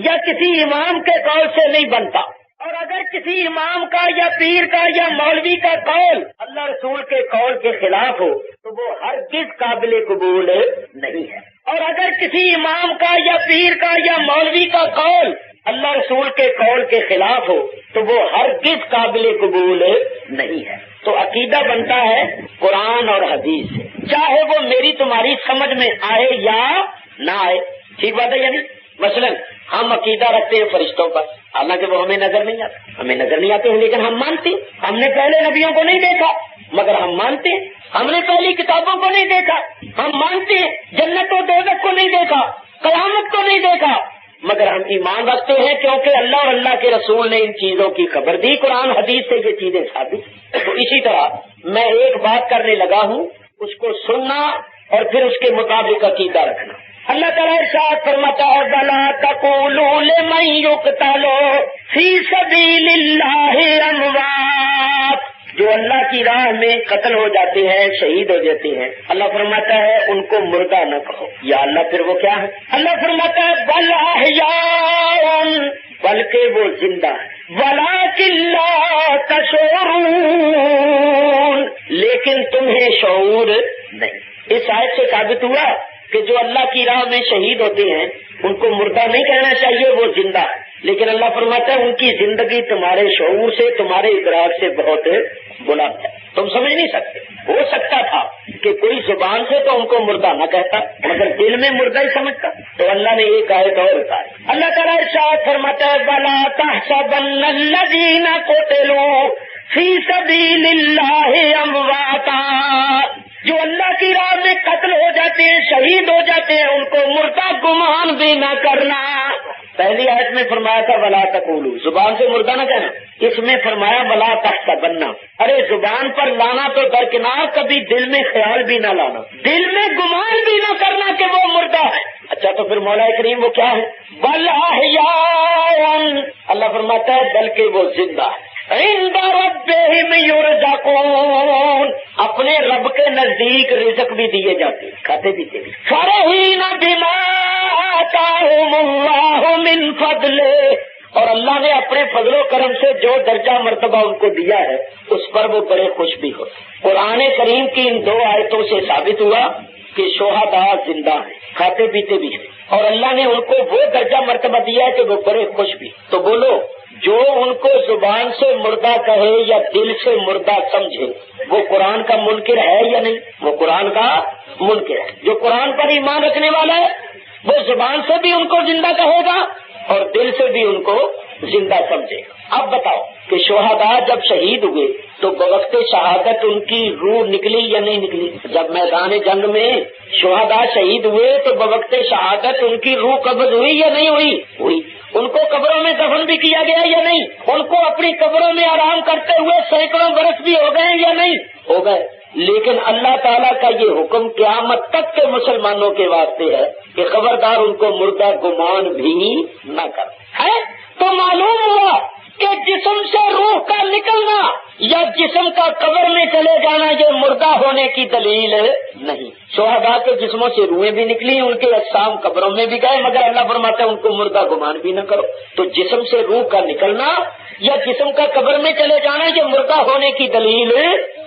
یا کسی امام کے قول سے نہیں بنتا، اور اگر کسی امام کا یا پیر کا یا مولوی کا قول اللہ رسول کے قول کے خلاف ہو تو وہ ہرگز قابل قبول نہیں ہے، اور اگر کسی امام کا یا پیر کا یا مولوی کا قول اللہ رسول کے قول کے خلاف ہو تو وہ ہرگز قابل قبول نہیں ہے۔ تو عقیدہ بنتا ہے قرآن اور حدیث سے، چاہے وہ میری تمہاری سمجھ میں آئے یا نہ آئے۔ ٹھیک بات ہے یعنی مثلا ہم عقیدہ رکھتے ہیں فرشتوں پر، حالانکہ وہ ہمیں نظر نہیں آتے، ہمیں نظر نہیں آتے ہیں لیکن ہم مانتے ہیں۔ ہم نے پہلے نبیوں کو نہیں دیکھا مگر ہم مانتے ہیں، ہم نے پہلی کتابوں کو نہیں دیکھا ہم مانتے ہیں، جنت و دوزخ کو نہیں دیکھا، قیامت کو نہیں دیکھا مگر ہم ایمان رکھتے ہیں، کیونکہ اللہ اور اللہ کے رسول نے ان چیزوں کی خبر دی، قرآن حدیث سے یہ چیزیں ثابت۔ تو اسی طرح میں ایک بات کرنے لگا ہوں، اس کو سننا اور پھر اس کے مطابق عقیدہ رکھنا۔ اللہ تعالیٰ ارشاد فرماتا ہے وَلَا تَقُولُوا لِمَن يُقْتَلُ فِي سَبِيلِ اللَّهِ أَمْوَاتٌ، جو اللہ کی راہ میں قتل ہو جاتے ہیں، شہید ہو جاتے ہیں، اللہ فرماتا ہے ان کو مردہ نہ کہو۔ یا اللہ پھر وہ کیا ہے؟ اللہ فرماتا ہے بل احیاء، بلکہ وہ زندہ ہے، ولکن لا تشعرون، لیکن تمہیں شعور نہیں۔ اس آیت سے ثابت ہوا کہ جو اللہ کی راہ میں شہید ہوتے ہیں ان کو مردہ نہیں کہنا چاہیے، وہ زندہ ہے، لیکن اللہ فرماتا ہے ان کی زندگی تمہارے شعور سے، تمہارے ادراک سے بہت بلند ہے، تم سمجھ نہیں سکتے۔ ہو سکتا تھا کہ کوئی زبان سے تو ان کو مردہ نہ کہتا مگر دل میں مردہ ہی سمجھتا، تو اللہ نے ایک آیت اور اتاری۔ اللہ تعالیٰ ارشاد فرماتا ہے وَلَا تَحْسَبَنَّ الَّذِينَ قُتِلُوا فِي سَبِيلِ اللَّهِ أَمْوَاتًا، جو اللہ کی راہ میں قتل ہو جاتے ہیں، شہید ہو جاتے ہیں، ان کو مردہ گمان بھی نہ کرنا۔ پہلی آیت میں فرمایا تھا ولا تقولوا، زبان سے مردہ نہ کہنا، اس میں فرمایا ولا تحسبن، ارے زبان پر لانا تو درکنار، کبھی دل میں خیال بھی نہ لانا، دل میں گمان بھی نہ کرنا کہ وہ مردہ ہے۔ اچھا تو پھر مولا کریم وہ کیا ہے؟ بل احیاء، اللہ فرماتا ہے بلکہ وہ زندہ ہے، عند ربهم یرزقون، اپنے رب کے نزدیک رزق بھی دیے جاتے ہیں، کھاتے پیتے بھی۔ فرحین بما آتاہم اللہ من فضلہ، اور اللہ نے اپنے فضل و کرم سے جو درجہ مرتبہ ان کو دیا ہے اس پر وہ بڑے خوش بھی ہو۔ قرآن کریم کی ان دو آیتوں سے ثابت ہوا کہ شہداء زندہ ہیں، کھاتے پیتے بھی ہیں، اور اللہ نے ان کو وہ درجہ مرتبہ دیا ہے کہ وہ بڑے خوش بھی۔ تو بولو جو ان کو زبان سے مردہ کہے یا دل سے مردہ سمجھے وہ قرآن کا منکر ہے یا نہیں؟ وہ قرآن کا منکر ہے۔ جو قرآن پر ایمان رکھنے والا ہے وہ زبان سے بھی ان کو زندہ کہے گا اور دل سے بھی ان کو زندہ سمجھے گا۔ اب بتاؤ کہ شہداء جب شہید ہوئے تو بوقت شہادت ان کی روح نکلی یا نہیں نکلی؟ جب میدان جنگ میں شہداء شہید ہوئے تو بوقت شہادت ان کی روح قبض ہوئی یا نہیں ہوئی؟ ہوئی۔ ان کو قبروں میں دفن بھی کیا گیا یا نہیں؟ ان کو اپنی قبروں میں آرام کرتے ہوئے سینکڑوں برس بھی ہو گئے یا نہیں؟ ہو گئے۔ لیکن اللہ تعالیٰ کا یہ حکم قیامت تک کے مسلمانوں کے واسطے ہے کہ خبردار ان کو مردہ گمان بھی نہ کر ہے۔ تو معلوم ہوا کہ جسم سے روح کا نکلنا یا جسم کا قبر میں چلے جانا یہ مردہ ہونے کی دلیل نہیں۔ شہداء کے جسموں سے روحیں بھی نکلی، ان کے اجسام قبروں میں بھی گئے، مگر اللہ فرماتا ہے ان کو مردہ گمان بھی نہ کرو۔ تو جسم سے روح کا نکلنا یا جسم کا قبر میں چلے جانا یہ مردہ ہونے کی دلیل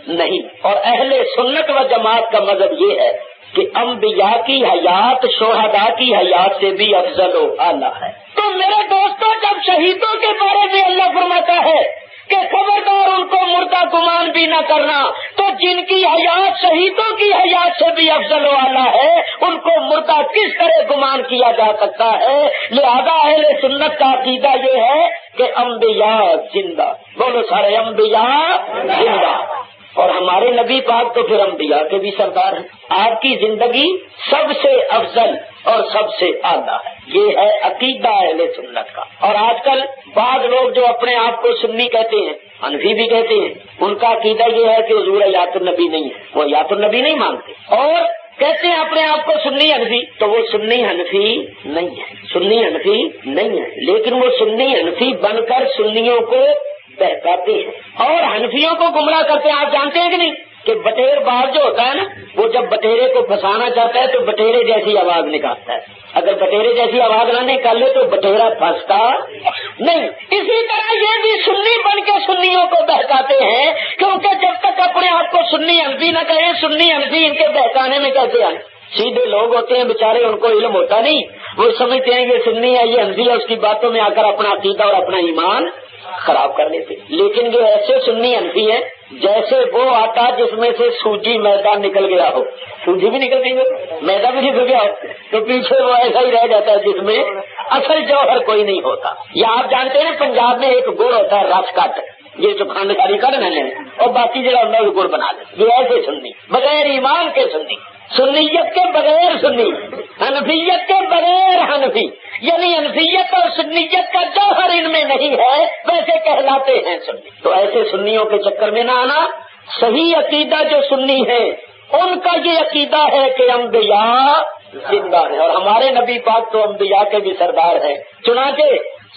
نہیں۔ اور اہل سنت و جماعت کا مذہب یہ ہے کہ انبیاء کی حیات شہداء کی حیات سے بھی افضل و اعلیٰ ہے۔ تو میرے دوستوں جب شہیدوں کے بارے میں اللہ فرماتا ہے کہ خبردار ان کو مردہ گمان بھی نہ کرنا، تو جن کی حیات شہیدوں کی حیات سے بھی افضل و اعلیٰ ہے ان کو مردہ کس طرح گمان کیا جا سکتا ہے؟ لہذا اہل سنت کا عقیدہ یہ ہے کہ انبیاء زندہ، بولو سارے انبیاء زندہ، اور ہمارے نبی پاک تو پھر انبیاء کے بھی سردار ہیں۔ آپ کی زندگی سب سے افضل اور سب سے اعلیٰ ہے۔ یہ ہے عقیدہ اہل سنت کا۔ اور آج کل بعض لوگ جو اپنے آپ کو سنی کہتے ہیں، حنفی بھی کہتے ہیں، ان کا عقیدہ یہ ہے کہ حضور حیات النبی نہیں ہے، وہ حیات النبی نہیں مانتے، اور کہتے ہیں اپنے آپ کو سنی حنفی، تو وہ سنی حنفی نہیں ہے، سنی حنفی نہیں ہے، لیکن وہ سنی حنفی بن کر سنیوں کو بہکاتے ہیں اور حنفیوں کو گمراہ کرتے ہیں۔ آپ جانتے ہیں کہ نہیں کہ بٹیر باز جو ہوتا ہے نا، وہ جب بٹیرے کو پھنسانا چاہتا ہے تو بٹیرے جیسی آواز نکالتا ہے، اگر بٹیرے جیسی آواز نہ نکالے تو بٹیرا پھنستا نہیں۔ اسی طرح یہ بھی سنی بن کے سنیوں کو بہکاتے ہیں، کیونکہ جب تک اپنے آپ کو سنی حنفی نہ کہیں، سنی حنفی ان کے بہکانے میں کیسے آئے؟ سیدھے لوگ ہوتے ہیں بیچارے، ان کو علم ہوتا نہیں، وہ سمجھتے ہیں یہ سنی ہے، یہ حنفی ہے، اس کی باتوں میں آ کر اپنا عقیدہ اور اپنا ایمان خراب کر لیتے. لیکن یہ ایسے سنی حنفی ہیں جیسے وہ آٹا جس میں سے سوجی میدا نکل گیا ہو، سوجی بھی نکل گئی ہو، میدا بھی نکل گیا ہو، تو پیچھے وہ ایسا ہی رہ جاتا ہے جس میں اصل جوہر کوئی نہیں ہوتا. یا آپ جانتے ہیں پنجاب میں ایک گڑ ہوتا ہے رس کٹ، یہ جو خانداری کر رہے ہیں اور باقی جگہ اندر گڑ بنا دیں، یہ ایسے سنی بغیر ایمان کے سنی، سنیت کے بغیر سنی، حنفیت کے بغیر حنفی، یعنی حنفیت اور سنیت کا جوہر ان میں نہیں ہے، ویسے کہلاتے ہیں سنی. تو ایسے سنیوں کے چکر میں نہ آنا. صحیح عقیدہ جو سنی ہے ان کا یہ عقیدہ ہے کہ انبیاء زندہ ہیں، اور ہمارے نبی پاک تو انبیاء کے بھی سردار ہیں. چنانچہ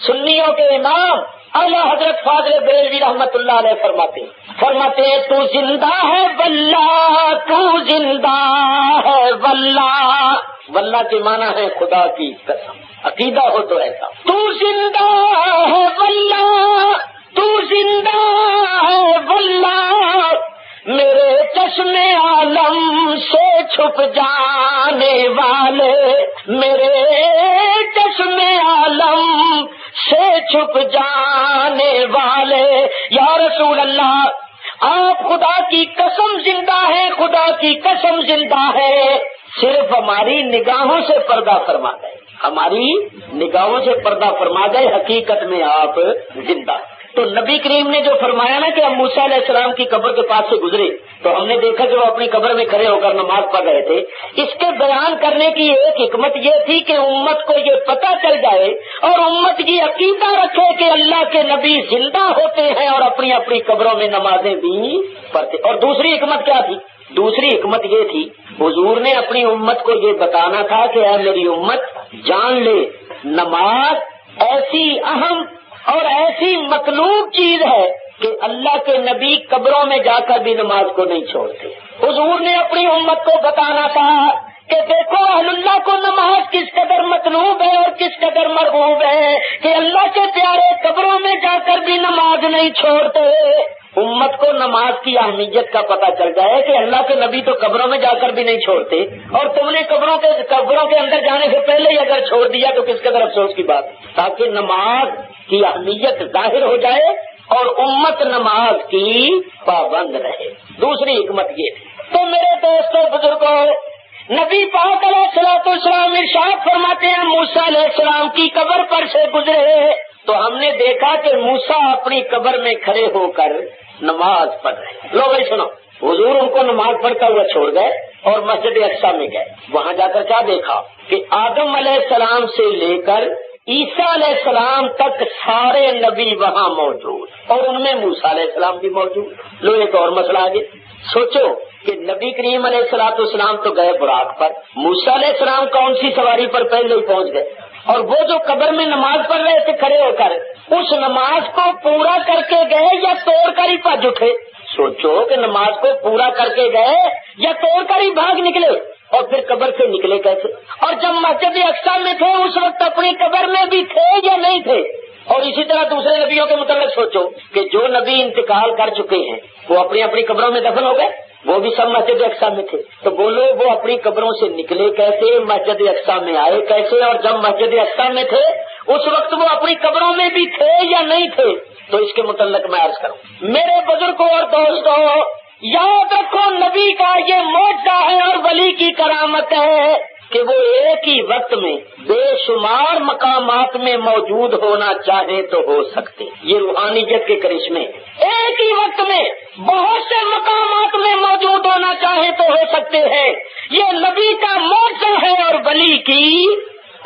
سنیوں کے امام اعلیٰ حضرت فاضل بریلوی رحمت اللہ علیہ فرماتے ہیں تو زندہ ہے واللہ، تو زندہ ہے واللہ. واللہ کے معنی ہے خدا کی قسم، عقیدہ ہو تو ایسا. تو زندہ ہے واللہ، تو زندہ ہے واللہ، میرے چشم عالم سے چھپ جانے والے، میرے چشم عالم سے چھپ جانے والے. یا رسول اللہ آپ خدا کی قسم زندہ ہے، خدا کی قسم زندہ ہے. صرف ہماری نگاہوں سے پردہ فرما گئے، ہماری نگاہوں سے پردہ فرما گئے، حقیقت میں آپ زندہ. تو نبی کریم نے جو فرمایا نا کہ ہم موسیٰ علیہ السلام کی قبر کے پاس سے گزرے تو ہم نے دیکھا کہ وہ اپنی قبر میں کھڑے ہو کر نماز پڑھ رہے تھے. اس کے بیان کرنے کی ایک حکمت یہ تھی کہ امت کو یہ پتہ چل جائے اور امت یہ عقیدہ رکھے کہ اللہ کے نبی زندہ ہوتے ہیں اور اپنی اپنی قبروں میں نمازیں بھی پڑھتے. اور دوسری حکمت کیا تھی؟ دوسری حکمت یہ تھی حضور نے اپنی امت کو یہ بتانا تھا کہ اے میری امت جان لے نماز ایسی اہم اور ایسی مطلوب چیز ہے کہ اللہ کے نبی قبروں میں جا کر بھی نماز کو نہیں چھوڑتے. حضور نے اپنی امت کو بتانا تھا کہ دیکھو اہل اللہ کو نماز کس قدر مطلوب ہے اور کس قدر مرغوب ہے کہ اللہ کے پیارے قبروں میں جا کر بھی نماز نہیں چھوڑتے. امت کو نماز کی اہمیت کا پتہ چل جائے کہ اللہ کے نبی تو قبروں میں جا کر بھی نہیں چھوڑتے اور تم نے قبروں کے اندر جانے سے پہلے ہی اگر چھوڑ دیا تو کس قدر افسوس کی بات. تاکہ نماز کی اہمیت ظاہر ہو جائے اور امت نماز کی پابند رہے. دوسری حکمت یہ تھی. تو میرے دوستوں بزرگوں نبی پاک علیہ الصلوۃ والسلام ارشاد فرماتے ہیں موسیٰ علیہ السلام کی قبر پر سے گزرے تو ہم نے دیکھا کہ موسیٰ اپنی قبر میں کھڑے ہو کر نماز پڑھ رہے. لو بھائی سنو، حضور ان کو نماز پڑھتا ہوا چھوڑ گئے اور مسجد اقصیٰ میں گئے. وہاں جا کر کیا دیکھا کہ آدم علیہ السلام سے لے کر عیسیٰ علیہ السلام تک سارے نبی وہاں موجود اور ان میں موسیٰ علیہ السلام بھی موجود. لو ایک اور مسئلہ آگے سوچو کہ نبی کریم علیہ الصلوۃ والسلام تو گئے براق پر، موسیٰ علیہ السلام کون سی سواری پر پہلے ہی پہنچ گئے اور وہ جو قبر میں نماز پڑھ رہے تھے کھڑے ہو کر اس نماز کو پورا کر کے گئے یا توڑ کر ہی بھاگ اٹھے. سوچو کہ نماز کو پورا کر کے گئے یا توڑ کر ہی بھاگ نکلے اور پھر قبر سے نکلے کیسے؟ اور جب مسجد اقصیٰ میں تھے اس وقت اپنی قبر میں بھی تھے یا نہیں تھے؟ اور اسی طرح دوسرے نبیوں کے متعلق سوچو کہ جو نبی انتقال کر چکے ہیں وہ اپنی اپنی قبروں میں دفن ہو گئے، وہ بھی سب مسجد اقصیٰ میں تھے. تو بولو وہ اپنی قبروں سے نکلے کیسے، مسجد اقصیٰ میں آئے کیسے، اور جب مسجد اقصیٰ میں تھے اس وقت وہ اپنی قبروں میں بھی تھے یا نہیں تھے؟ تو اس کے متعلق میں عرض کروں میرے بزرگوں اور دوستوں یاد رکھو نبی کا یہ معجزہ ہے اور ولی کی کرامت ہے کہ وہ ایک ہی وقت میں بے شمار مقامات میں موجود ہونا چاہے تو ہو سکتے. یہ روحانیت کے کرشمے ایک ہی وقت میں بہت سے مقامات میں موجود ہونا چاہے تو ہو سکتے ہیں. یہ نبی کا معجزہ ہے اور ولی کی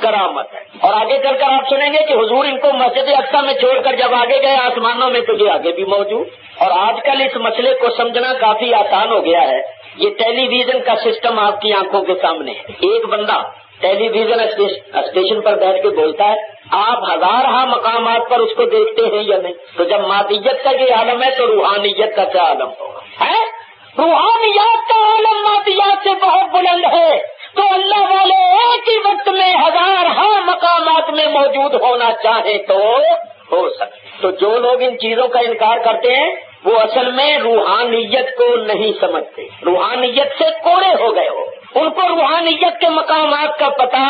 کرامت ہے. اور آگے چل کر آپ سنیں گے کہ حضور ان کو مسجد اقصیٰ میں چھوڑ کر جب آگے گئے آسمانوں میں تو یہ آگے بھی موجود. اور آج کل اس مسئلے کو سمجھنا کافی آسان ہو گیا ہے. یہ ٹیلی ویژن کا سسٹم آپ کی آنکھوں کے سامنے ہے. ایک بندہ ٹیلی ویژن اسٹیشن پر بیٹھ کے بولتا ہے، آپ ہزارہ مقامات پر اس کو دیکھتے ہیں یا نہیں؟ تو جب مادیت کا یہ عالم ہے تو روحانیت کا کیا عالم ہوگا؟ روحانیات کا عالم مادیات سے بہت بلند ہے. تو اللہ والے ایک ہی وقت میں ہزارہ مقامات میں موجود ہونا چاہے تو ہو سکے. تو جو لوگ ان چیزوں کا انکار کرتے ہیں وہ اصل میں روحانیت کو نہیں سمجھتے، روحانیت سے کوڑے ہو گئے ہو. ان کو روحانیت کے مقامات کا پتہ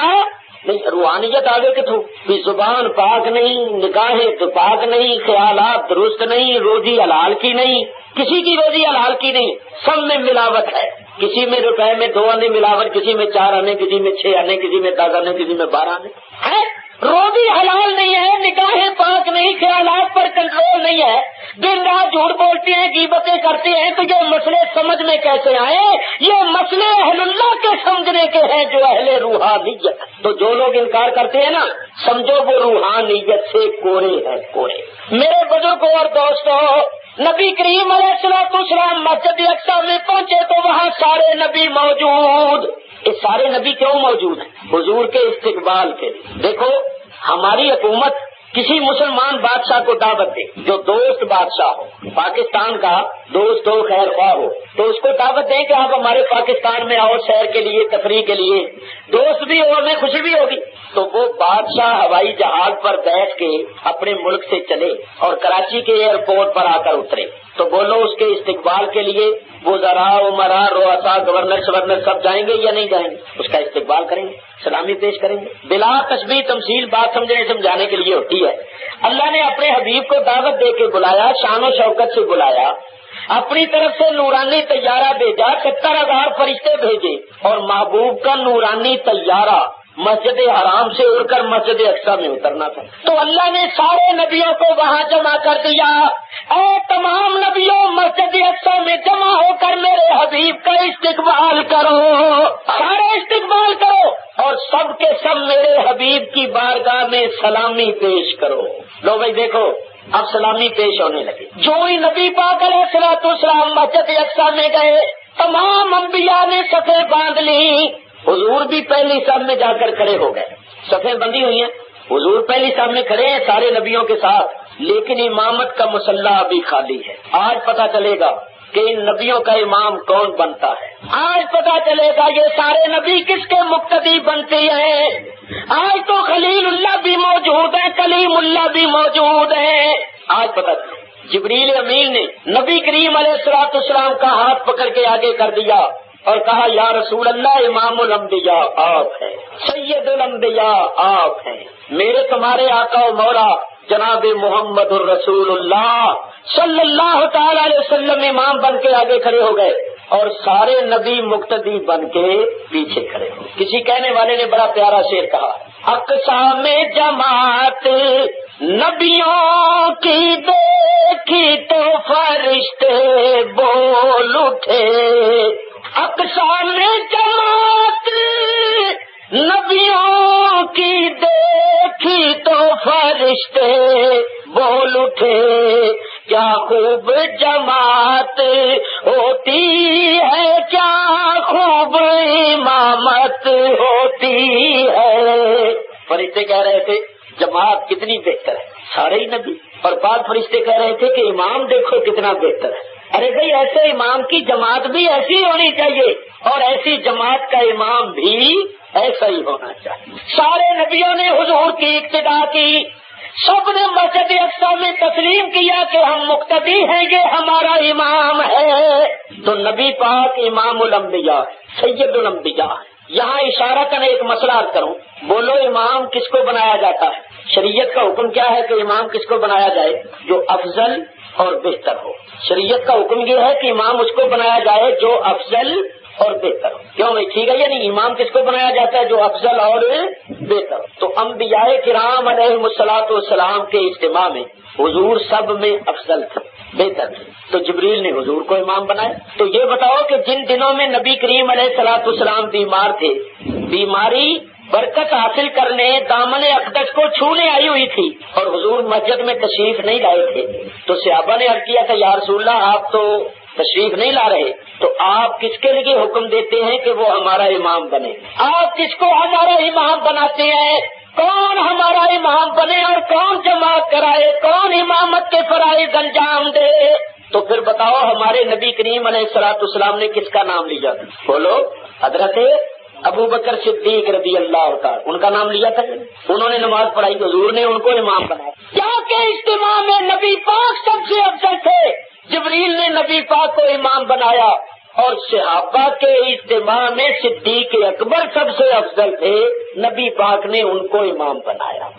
نہیں روحانیت آگے کتوں بھی زبان پاک نہیں، نگاہیں تو پاک نہیں، خیالات درست نہیں، روزی حلال کی نہیں، کسی کی روزی حلال کی نہیں، سب میں ملاوٹ ہے، کسی میں روپے میں 2 آنے ملاوٹ، کسی میں 4 آنے، کسی میں 6 آنے، کسی میں 10 آنے، کسی میں 12 آنے ہے، روزی حلال نہیں ہے، نگاہیں پاک نہیں، خیالات پر کنٹرول نہیں ہے، دن رات جھوٹ بولتے ہیں، غیبتیں کرتے ہیں، تو یہ مسئلے سمجھ میں کیسے آئے؟ یہ مسئلے اہل اللہ کے سمجھنے کے ہیں جو اہل روحانیت۔ تو جو لوگ انکار کرتے ہیں نا، سمجھو وہ روحانیت سے کورے ہیں، کورے۔ میرے بزرگوں اور دوستوں، نبی کریم علیہ السلام مسجد اقصی میں پہنچے تو وہاں سارے نبی موجود۔ یہ سارے نبی کیوں موجود ہیں؟ حضور کے استقبال کے لیے۔ دیکھو ہماری حکومت کسی مسلمان بادشاہ کو دعوت دے جو دوست بادشاہ ہو، پاکستان کا دوست ہو، خیر خواہ ہو، تو اس کو دعوت دیں کہ آپ ہمارے پاکستان میں آؤ سیر کے لیے، تفریح کے لیے، دوست بھی ہو، ہمیں خوشی بھی ہوگی۔ تو وہ بادشاہ ہوائی جہاز پر بیٹھ کے اپنے ملک سے چلے اور کراچی کے ایئرپورٹ پر آ کر اترے، تو بولو اس کے استقبال کے لیے وزراء، عمراء، رؤساء، گورنر سب جائیں گے یا نہیں جائیں گے؟ اس کا استقبال کریں گے، سلامی پیش کریں گے۔ بلا تشبیہ تمثیل بات سمجھانے کے لیے ہوتی ہے۔ اللہ نے اپنے حبیب کو دعوت دے کے بلایا، شان و شوکت سے بلایا، اپنی طرف سے نورانی طیارہ بھیجا، 70,000 فرشتے بھیجے، اور محبوب کا نورانی طیارہ مسجد حرام سے اڑ کر مسجد اقصی میں اترنا تھا۔ تو اللہ نے سارے نبیوں کو وہاں جمع کر دیا۔ اے تمام نبیوں، مسجد اقصی میں جمع ہو کر میرے حبیب کا استقبال کرو، سارے استقبال کرو، اور سب کے سب میرے حبیب کی بارگاہ میں سلامی پیش کرو۔ لو بھائی دیکھو اب سلامی پیش ہونے لگی۔ جو ہی نبی پاک علیہ السلام مسجد اقصی میں گئے، تمام انبیاء نے صفیں باندھ لی۔ حضور بھی پہلی صف میں جا کر کھڑے ہو گئے، صفیں بندی ہوئی ہیں، حضور پہلی صف میں کھڑے ہیں سارے نبیوں کے ساتھ، لیکن امامت کا مسلح ابھی خالی ہے۔ آج پتہ چلے گا کہ ان نبیوں کا امام کون بنتا ہے، آج پتہ چلے گا یہ سارے نبی کس کے مقتدی بنتے ہیں۔ آج تو خلیل اللہ بھی موجود ہے، کلیم اللہ بھی موجود ہے، آج پتہ چلے۔ جبریل امین نے نبی کریم علیہ السلام کا ہاتھ پکڑ کے آگے کر دیا اور کہا یا رسول اللہ، امام الانبیاء آپ ہیں، سید الانبیاء آپ ہیں، میرے تمہارے آقا و مولا جناب محمد الرسول اللہ صلی اللہ تعالی علیہ وسلم امام بن کے آگے کھڑے ہو گئے، اور سارے نبی مقتدی بن کے پیچھے کھڑے ہو۔ کسی کہنے والے نے بڑا پیارا شعر کہا، اقسام جماعت نبیوں کی دیکھی تو فرشتے بول اٹھے، اقسام جماعت نبیوں کی دیکھی تو فرشتے بول اٹھے، کیا خوب جماعت ہوتی ہے، کیا خوب امامت ہوتی ہے۔ فرشتے کہہ رہے تھے جماعت کتنی بہتر ہے، سارے ہی نبی، اور بعض فرشتے کہہ رہے تھے کہ امام دیکھو کتنا بہتر ہے۔ ارے بھائی ایسے امام کی جماعت بھی ایسی ہونی چاہیے، اور ایسی جماعت کا امام بھی ایسا ہی ہونا چاہیے۔ سارے نبیوں نے حضور کی اقتدا کی، سب نے مسجد اقصی میں تسلیم کیا کہ ہم مقتدی ہیں، یہ ہمارا امام ہے۔ تو نبی پاک امام الانبیاء، سید الانبیاء۔ یہاں اشارہ کرنے ایک مسئلہ عرض کروں، بولو امام کس کو بنایا جاتا ہے؟ شریعت کا حکم کیا ہے کہ امام کس کو بنایا جائے؟ جو افضل اور بہتر ہو۔ شریعت کا حکم یہ ہے کہ امام اس کو بنایا جائے جو افضل اور بہتر ہو۔ کیوں بھائی ٹھیک ہے یا نہیں؟ امام کس کو بنایا جاتا ہے؟ جو افضل اور بہتر ہو۔ تو انبیاء کرام علیہم الصلوۃ والسلام کے اجتماع میں حضور سب میں افضل تھے، بہتر تھے، تو جبریل نے حضور کو امام بنایا۔ تو یہ بتاؤ کہ جن دنوں میں نبی کریم علیہ الصلوۃ والسلام بیمار تھے، بیماری برکت حاصل کرنے دامن اقدس کو چھونے آئی ہوئی تھی، اور حضور مسجد میں تشریف نہیں لائے تھے، تو صحابہ نے عرض کیا تھا یا رسول اللہ آپ تو تشریف نہیں لا رہے، تو آپ کس کے لیے حکم دیتے ہیں کہ وہ ہمارا امام بنے؟ آپ کس کو ہمارا امام بناتے ہیں؟ کون ہمارا امام بنے اور کون جماعت کرائے، کون امامت کے فرائض انجام دے؟ تو پھر بتاؤ ہمارے نبی کریم علیہ الصلوۃ والسلام نے کس کا نام لیا؟ بولو حضرت ابو بکر صدیق رضی اللہ تعالی، ان کا نام لیا تھا، انہوں نے نماز پڑھائی، حضور نے ان کو امام بنایا۔ کیا کہ اجتماع میں نبی پاک سب سے افضل تھے، جبریل نے نبی پاک کو امام بنایا، اور صحابہ کے اجتماع میں صدیق اکبر سب سے افضل تھے، نبی پاک نے ان کو امام بنایا۔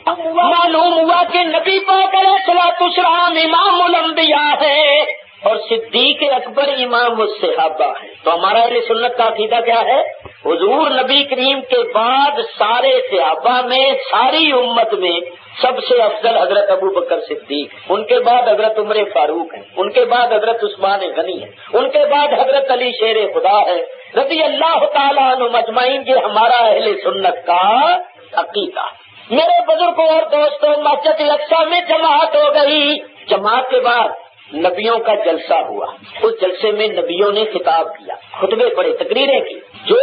معلوم ہوا کہ نبی پاک علیہ الصلوۃ والسلام امام الانبیاء ہے اور صدیق اکبر امام الصحابہ ہے۔ تو ہمارا اہل سنت کا عقیدہ کیا ہے؟ حضور نبی کریم کے بعد سارے صحابہ میں، ساری امت میں سب سے افضل حضرت ابو بکر صدیق، ان کے بعد حضرت عمر فاروق ہیں، ان کے بعد حضرت عثمان غنی ہے، ان کے بعد حضرت علی شیر خدا ہے رضی اللہ تعالیٰ عنہ مجمعین۔ یہ ہمارا اہل سنت کا عقیدہ۔ میرے بزرگوں اور دوستوں، مسجد الاقصی میں جماعت ہو گئی۔ جماعت کے بعد نبیوں کا جلسہ ہوا، اس جلسے میں نبیوں نے خطاب کیا، خطبے پڑھے، تقریریں کی،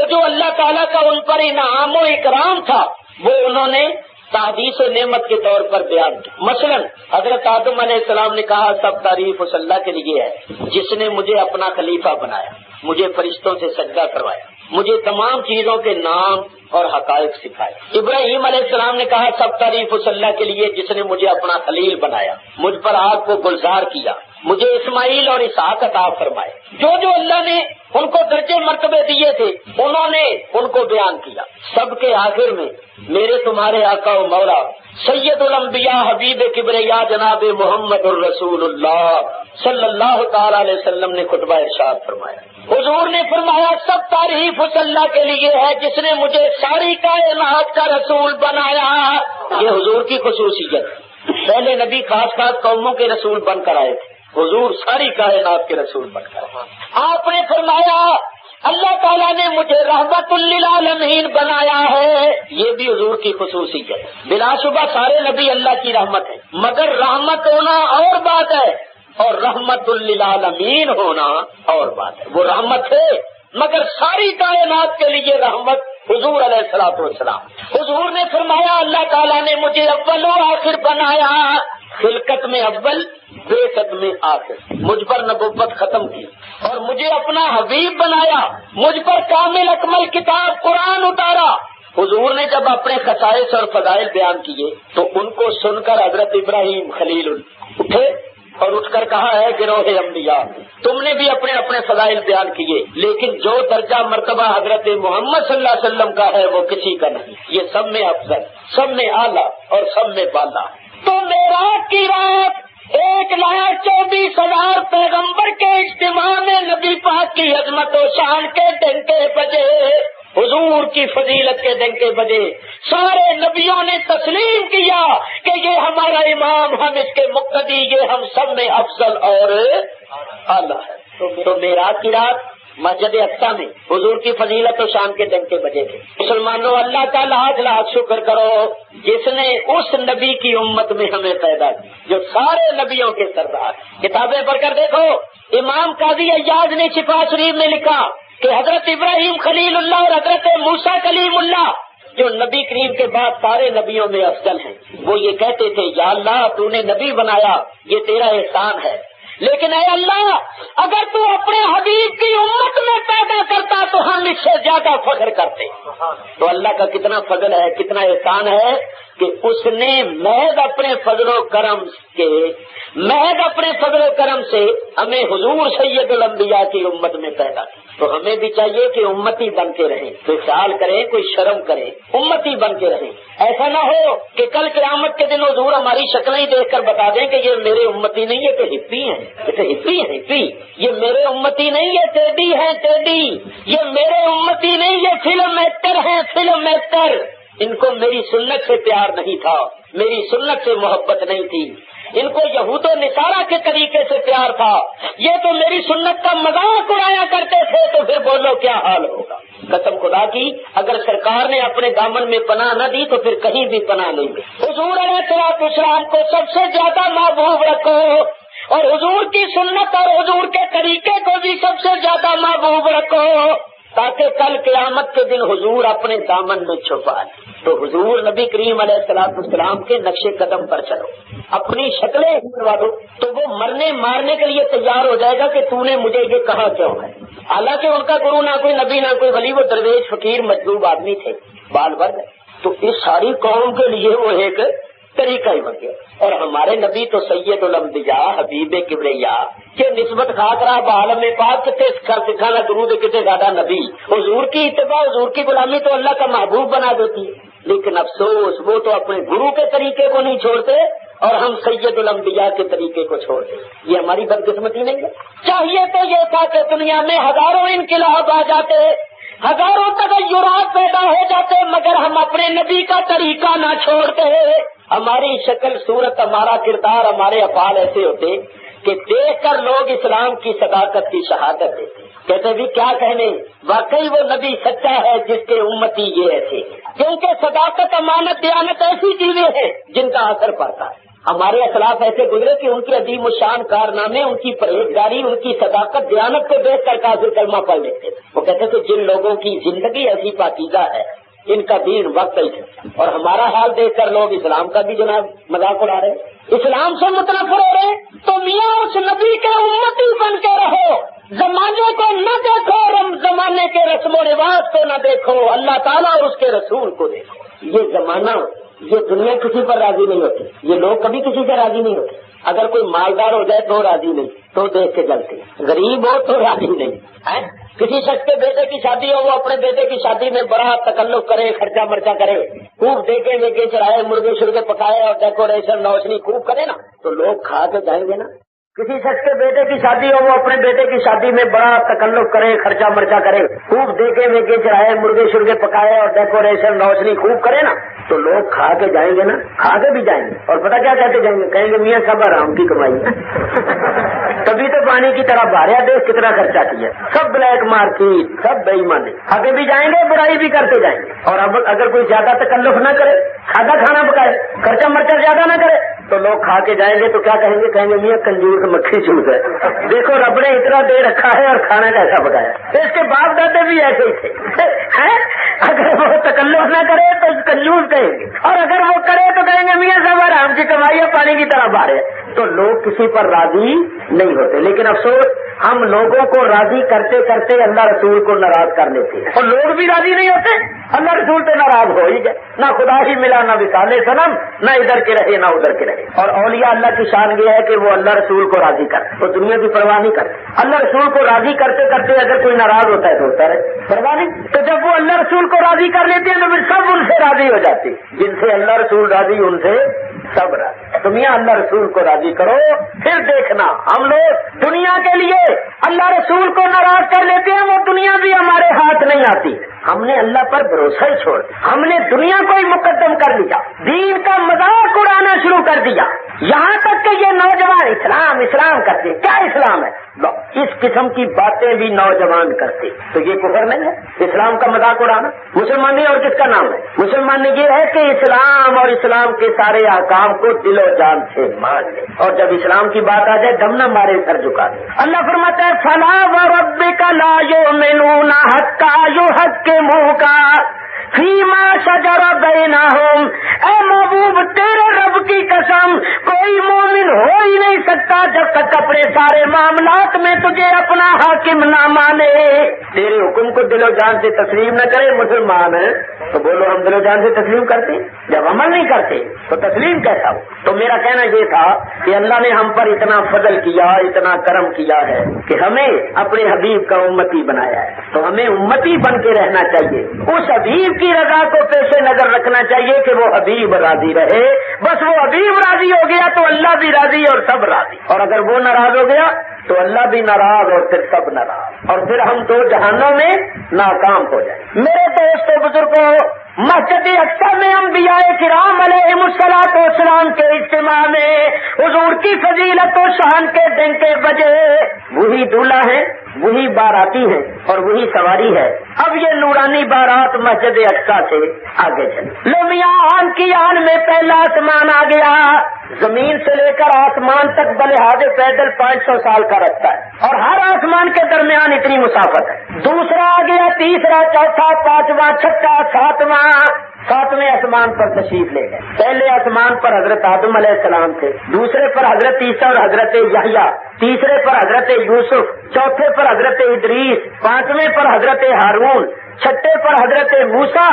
جو اللہ تعالیٰ کا ان پر انعام و اکرام تھا وہ انہوں نے تحدیث و نعمت کے طور پر بیان کی۔ مثلا حضرت آدم علیہ السلام نے کہا سب تعریف اس اللہ کے لیے ہے جس نے مجھے اپنا خلیفہ بنایا، مجھے فرشتوں سے سجدہ کروایا، مجھے تمام چیزوں کے نام اور حقائق سکھائے۔ ابراہیم علیہ السلام نے کہا سب تعریف اس اللہ کے لیے جس نے مجھے اپنا خلیل بنایا، مجھ پر آگ کو گلزار کیا، مجھے اسماعیل اور اسحاق عطا فرمائے۔ جو اللہ نے ان کو درجے مرتبے دیے تھے انہوں نے ان کو بیان کیا۔ سب کے آخر میں میرے تمہارے آقا و مولا سید الانبیاء حبیب کبریا جناب محمد الرسول اللہ صلی اللہ تعالی علیہ وسلم نے خطبہ ارشاد فرمایا۔ حضور نے فرمایا سب تعریف اس اللہ کے لیے ہے جس نے مجھے ساری کائنات کا رسول بنایا۔ یہ حضور کی خصوصیت۔ پہلے نبی خاص خاص قوموں کے رسول بن کر آئے تھے، حضور ساری کائنات کے رسول بن کر آئے۔ آپ نے فرمایا اللہ تعالیٰ نے مجھے رحمت للعالمین بنایا ہے، یہ بھی حضور کی خصوصیت۔ بلا شبہ سارے نبی اللہ کی رحمت ہے، مگر رحمت ہونا اور بات ہے اور رحمت للعالمین ہونا اور بات ہے۔ وہ رحمت ہے مگر ساری کائنات کے لیے رحمت حضور علیہ الصلوۃ والسلام۔ حضور نے فرمایا اللہ تعالیٰ نے مجھے اول و آخر بنایا، خلقت میں اول، بعثت میں آخر، مجھ پر نبوت ختم کی اور مجھے اپنا حبیب بنایا، مجھ پر کامل اکمل کتاب قرآن اتارا۔ حضور نے جب اپنے خصائص اور فضائل بیان کیے تو ان کو سن کر حضرت ابراہیم خلیل اٹھے اور اٹھ کر کہا ہے گروہ انبیاء تم نے بھی اپنے اپنے فضائل بیان کیے، لیکن جو درجہ مرتبہ حضرت محمد صلی اللہ علیہ وسلم کا ہے وہ کسی کا نہیں، یہ سب میں افضل، سب میں اعلیٰ اور سب میں بالا۔ تو معراج کی رات 1,24,000 پیغمبر کے اجتماع میں نبی پاک کی عظمت و شان کے ڈنکے بجے، حضور کی فضیلت کے ڈنکے بجے، سارے نبیوں نے تسلیم کیا کہ یہ ہمارا امام، ہم اس کے مقتدی، یہ ہم سب میں افضل اور اعلیٰ ہے۔ تو معراج کی رات مسجد اقصی میں حضور کی فضیلت و شان کے ڈنکے بجے تھے۔ مسلمانوں اللہ کا لاکھ لاکھ شکر کرو جس نے اس نبی کی امت میں ہمیں پیدا کی جو سارے نبیوں کے سردار۔ کتابیں پڑھ کر دیکھو، امام قاضی عیاض نے شفا شریف میں لکھا کہ حضرت ابراہیم خلیل اللہ اور حضرت موسیٰ کلیم اللہ جو نبی کریم کے بعد سارے نبیوں میں افضل ہیں، وہ یہ کہتے تھے یا اللہ تو نے نبی بنایا، یہ تیرا احسان ہے، لیکن اے اللہ اگر تو اپنے حبیب کی امت میں پیدا کرتا تو ہم اس سے زیادہ فخر کرتے۔ تو اللہ کا کتنا فضل ہے، کتنا احسان ہے کہ اس نے محض اپنے فضل و کرم سے ہمیں حضور سید الانبیاء کی امت میں پیدا کیا۔ تو ہمیں بھی چاہیے کہ امتی بن کے رہیں، کوئی خیال کریں، کوئی شرم کریں، امتی بن کے رہیں۔ ایسا نہ ہو کہ کل قیامت کے دن حضور ہماری شکلیں دیکھ کر بتا دیں کہ یہ میرے امتی نہیں، یہ تو ہپی ہیں، ہپی، یہ میرے امتی نہیں، یہ ٹیڈی ہیں، ٹیڈی، یہ میرے امتی نہیں، یہ فلم ایکٹر ہیں، فلم ایکٹر۔ ان کو میری سنت سے پیار نہیں تھا، میری سنت سے محبت نہیں تھی، ان کو یہود و نصارہ کے طریقے سے پیار تھا، یہ تو میری سنت کا مذاق اڑایا کرتے تھے۔ تو پھر بولو کیا حال ہوگا؟ قسم خدا کی اگر سرکار نے اپنے دامن میں پناہ نہ دی تو پھر کہیں بھی پناہ نہیں دی۔ حضور علیہ الصلوۃ والسلام کو سب سے زیادہ محبوب رکھو اور حضور کی سنت اور حضور کے طریقے کو بھی سب سے زیادہ محبوب رکھو تاکہ کل قیامت کے دن حضور اپنے دامن میں چھپائے۔ تو حضور نبی کریم علیہ الصلوۃ والسلام کے نقش قدم پر چلو، اپنی شکلیں بنوا دو تو وہ مرنے مارنے کے لیے تیار ہو جائے گا کہ تو نے مجھے یہ کہا کیوں ہے۔ حالانکہ ان کا گرو نہ کوئی نبی نہ کوئی ولی، وہ درویش فقیر مجذوب آدمی تھے، بال ورد۔ تو اس ساری قوم کے لیے وہ ایک طریقہ ہی بن گیا. اور ہمارے نبی تو سید الانبیاء حبیب کبریا کہ نسبت خاک رہا بعالم پاک کتے سکھانا درود کتے زیادہ نبی. حضور کی اتباع حضور کی غلامی تو اللہ کا محبوب بنا دیتی ہے. لیکن افسوس وہ تو اپنے گرو کے طریقے کو نہیں چھوڑتے اور ہم سید الانبیاء کے طریقے کو چھوڑ دیں. یہ ہماری بدقسمتی نہیں ہے. چاہیے تو یہ تھا کہ دنیا میں ہزاروں انقلاب آ جاتے, ہزاروں تغیرات پیدا ہو جاتے, مگر ہم اپنے نبی کا طریقہ نہ چھوڑتے. ہماری شکل صورت, ہمارا کردار, ہمارے افعال ایسے ہوتے کہ دیکھ کر لوگ اسلام کی صداقت کی شہادت دیتے, کہتے بھی کیا کہنے, واقعی وہ نبی سچا ہے جس کے امتی یہ ایسے ہیں. کیونکہ صداقت, امانت, دیانت ایسی چیزیں ہیں جن کا اثر پڑتا ہے. ہمارے اسلاف ایسے گزرے کہ ان کے عظیم الشان کارنامے, ان کی پرہیزگاری, ان کی صداقت, دیانت کو دیکھ کر کافر کلمہ پڑھ لیتے تھے. وہ کہتے تھے جن لوگوں کی زندگی ایسی پاکیزہ ہے ان کا دین وقت ہی ہے. اور ہمارا حال دیکھ کر لوگ اسلام کا بھی جناب مذاق اڑا رہے, اسلام سے متنفر ہو رہے. تو میاں اس نبی کے امتی بن کے رہو, زمانے کو نہ دیکھو, زمانے کے رسم و رواج کو نہ دیکھو, اللہ تعالیٰ اور اس کے رسول کو دیکھو. یہ زمانہ, یہ دنیا کسی پر راضی نہیں ہوتی, یہ لوگ کبھی کسی سے راضی نہیں ہوتے. اگر کوئی مالدار ہو جائے تو راضی نہیں, تو دیکھ کے جلتے. غریب ہو تو راضی نہیں. کسی شخص کے بیٹے کی شادی ہو, وہ اپنے بیٹے کی شادی میں بڑا تکلف کرے, خرچہ مرچہ کرے, خوب دیکھے میکے چڑھائے, مرغے شرغے پکائے اور ڈیکوریشن روشنی خوب کرے نا, تو لوگ کھا کے جائیں گے نا. کسی شخص کے بیٹے کی شادی ہو, وہ اپنے بیٹے کی شادی میں بڑا تکلف کرے, خرچہ مرچہ کرے, خوب دیکھے میکے چڑھائے, مرغے شرغے پکائے اور ڈیکوریشن روشنی خوب کرے نا, تو لوگ کھا کے جائیں گے نا, کھا کے بھی جائیں گے. اور پتہ کیا کہتے جائیں گے, کہیں گے میاں سب آرام کی کمائی. تبھی تو پانی کی طرح باریا دیکھ کتنا خرچہ کیا, سب بلیک مارکیٹ, سب بے ایمانی. آگے بھی جائیں گے, برائی بھی کرتے جائیں گے. اور اب اگر کوئی زیادہ تکلف نہ کرے, سادہ کھانا پکائے, خرچہ مرچہ زیادہ نہ کرے, تو لوگ کھا کے جائیں گے تو کیا کہیں گے, کہیں گے میاں کنجوس مکھی چوس ہے, دیکھو رب نے اتنا دے رکھا ہے اور کھانا کیسا پکایا. تو اس کے باپ دادے بھی ایسے ہی تھے. اگر وہ تکلف نہ کرے تو کنجوس کہیں گے, اور اگر وہ کرے تو کہیں گے میاں سب آرام کی کمائی ہے, پانی کی طرح بارے. تو لوگ کسی پر راضی نہیں ہوتے. لیکن افسوس ہم لوگوں کو راضی کرتے کرتے اللہ رسول کو ناراض کر لیتے ہیں, اور لوگ بھی راضی نہیں ہوتے. اللہ رسول سے ناراض ہو ہی جائے, نہ خدا ہی ملا, نہ وصال صنم, نہ ادھر کے رہے نہ ادھر کے رہے. اور اولیاء اللہ کی شان یہ ہے کہ وہ اللہ رسول کو راضی کرتے, وہ دنیا کی پرواہ نہیں کرتے. اللہ رسول کو راضی کرتے کرتے اگر کوئی ناراض ہوتا ہے تو ہوتا رہے, پرواہ نہیں. تو جب وہ اللہ رسول کو راضی کر لیتے ہیں تو پھر سب ان سے راضی ہو جاتے. جن سے اللہ رسول راضی ان سے سب راضی. تو میاں اللہ رسول کو راضی کرو, پھر دیکھنا ہم لوگ دنیا کے لیے اللہ رسول کو ناراض کر لیتے ہیں, وہ دنیا بھی ہمارے ہاتھ نہیں آتی. ہم نے اللہ پر بھروسہ ہی چھوڑ دیا, ہم نے دنیا کو ہی مقدم کر دیا, دین کا مذاق اڑانا شروع کر دیا. یہاں تک کہ یہ نوجوان اسلام اسلام کرتے, کیا اسلام ہے, اس قسم کی باتیں بھی نوجوان کرتے, تو یہ کفر نہیں ہے اسلام کا مذاق اڑانا. مسلمانی اور کس کا نام ہے, مسلمان یہ ہے کہ اسلام اور اسلام کے سارے احکام کو دل و جان سے مان لے, اور جب اسلام کی بات آ جائے دم نہ مارے, سر جھکا دے. اللہ فرماتا ہے فلا وربک لا یؤمنون حتی یحکموک فیما شجر بینہم. اے محبوب تیرے رب کی قسم, کوئی مومن ہو ہی نہیں سکتا جب تک اپنے سارے معاملات میں تجھے اپنا حاکم نہ مانے, تیرے حکم کو دل و جان سے تسلیم نہ کرے. مسلمان ہیں تو بولو ہم دل و جان سے تسلیم کرتے, جب عمل نہیں کرتے تو تسلیم کیسا ہو. تو میرا کہنا یہ تھا کہ اللہ نے ہم پر اتنا فضل کیا, اتنا کرم کیا ہے کہ ہمیں اپنے حبیب کا امتی بنایا ہے, تو ہمیں امتی بن کے رہنا چاہیے. اس حبیب کی رضا کو پیش نظر رکھنا چاہیے کہ وہ حبیب راضی رہے. بس وہ حبیب راضی ہو گیا تو اللہ بھی راضی اور سب راضی, اور اگر وہ ناراض ہو گیا تو اللہ بھی ناراض اور پھر سب ناراض, اور پھر ہم تو جہانوں میں ناکام ہو جائیں. میرے دوستوں بزرگوں, مسجد اقصی میں انبیاء کرام علیہم الصلوۃ والسلام کے اجتماع میں حضور کی فضیلت و شان کے ڈنکے بجے. وہی دولہا ہے, وہی باراتی ہے اور وہی سواری ہے. اب یہ نورانی بارات مسجد اقصی سے آگے چلی. لو میاں آن کی آن میں پہلا آسمان آ گیا, زمین سے لے کر آسمان تک بلحاظ پیدل 500 سال کا رستہ ہے, اور ہر آسمان کے درمیان اتنی مسافت ہے. دوسرا آ گیا, تیسرا, چوتھا, پانچواں, چھٹا, ساتویں آسمان پر تشریف لے گئے. پہلے آسمان پر حضرت آدم علیہ السلام تھے, دوسرے پر حضرت عیسیٰ اور حضرت یحییٰ, تیسرے پر حضرت یوسف, چوتھے پر حضرت ادریس, پانچویں پر حضرت ہارون, چھٹے پر حضرت موسیٰ,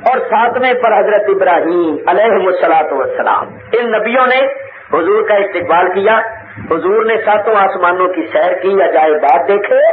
اور 7ویں پر حضرت ابراہیم علیہ الصلوۃ والسلام. ان نبیوں نے حضور کا استقبال کیا. حضور نے 7 آسمانوں کی سیر کی، عجائبات دیکھے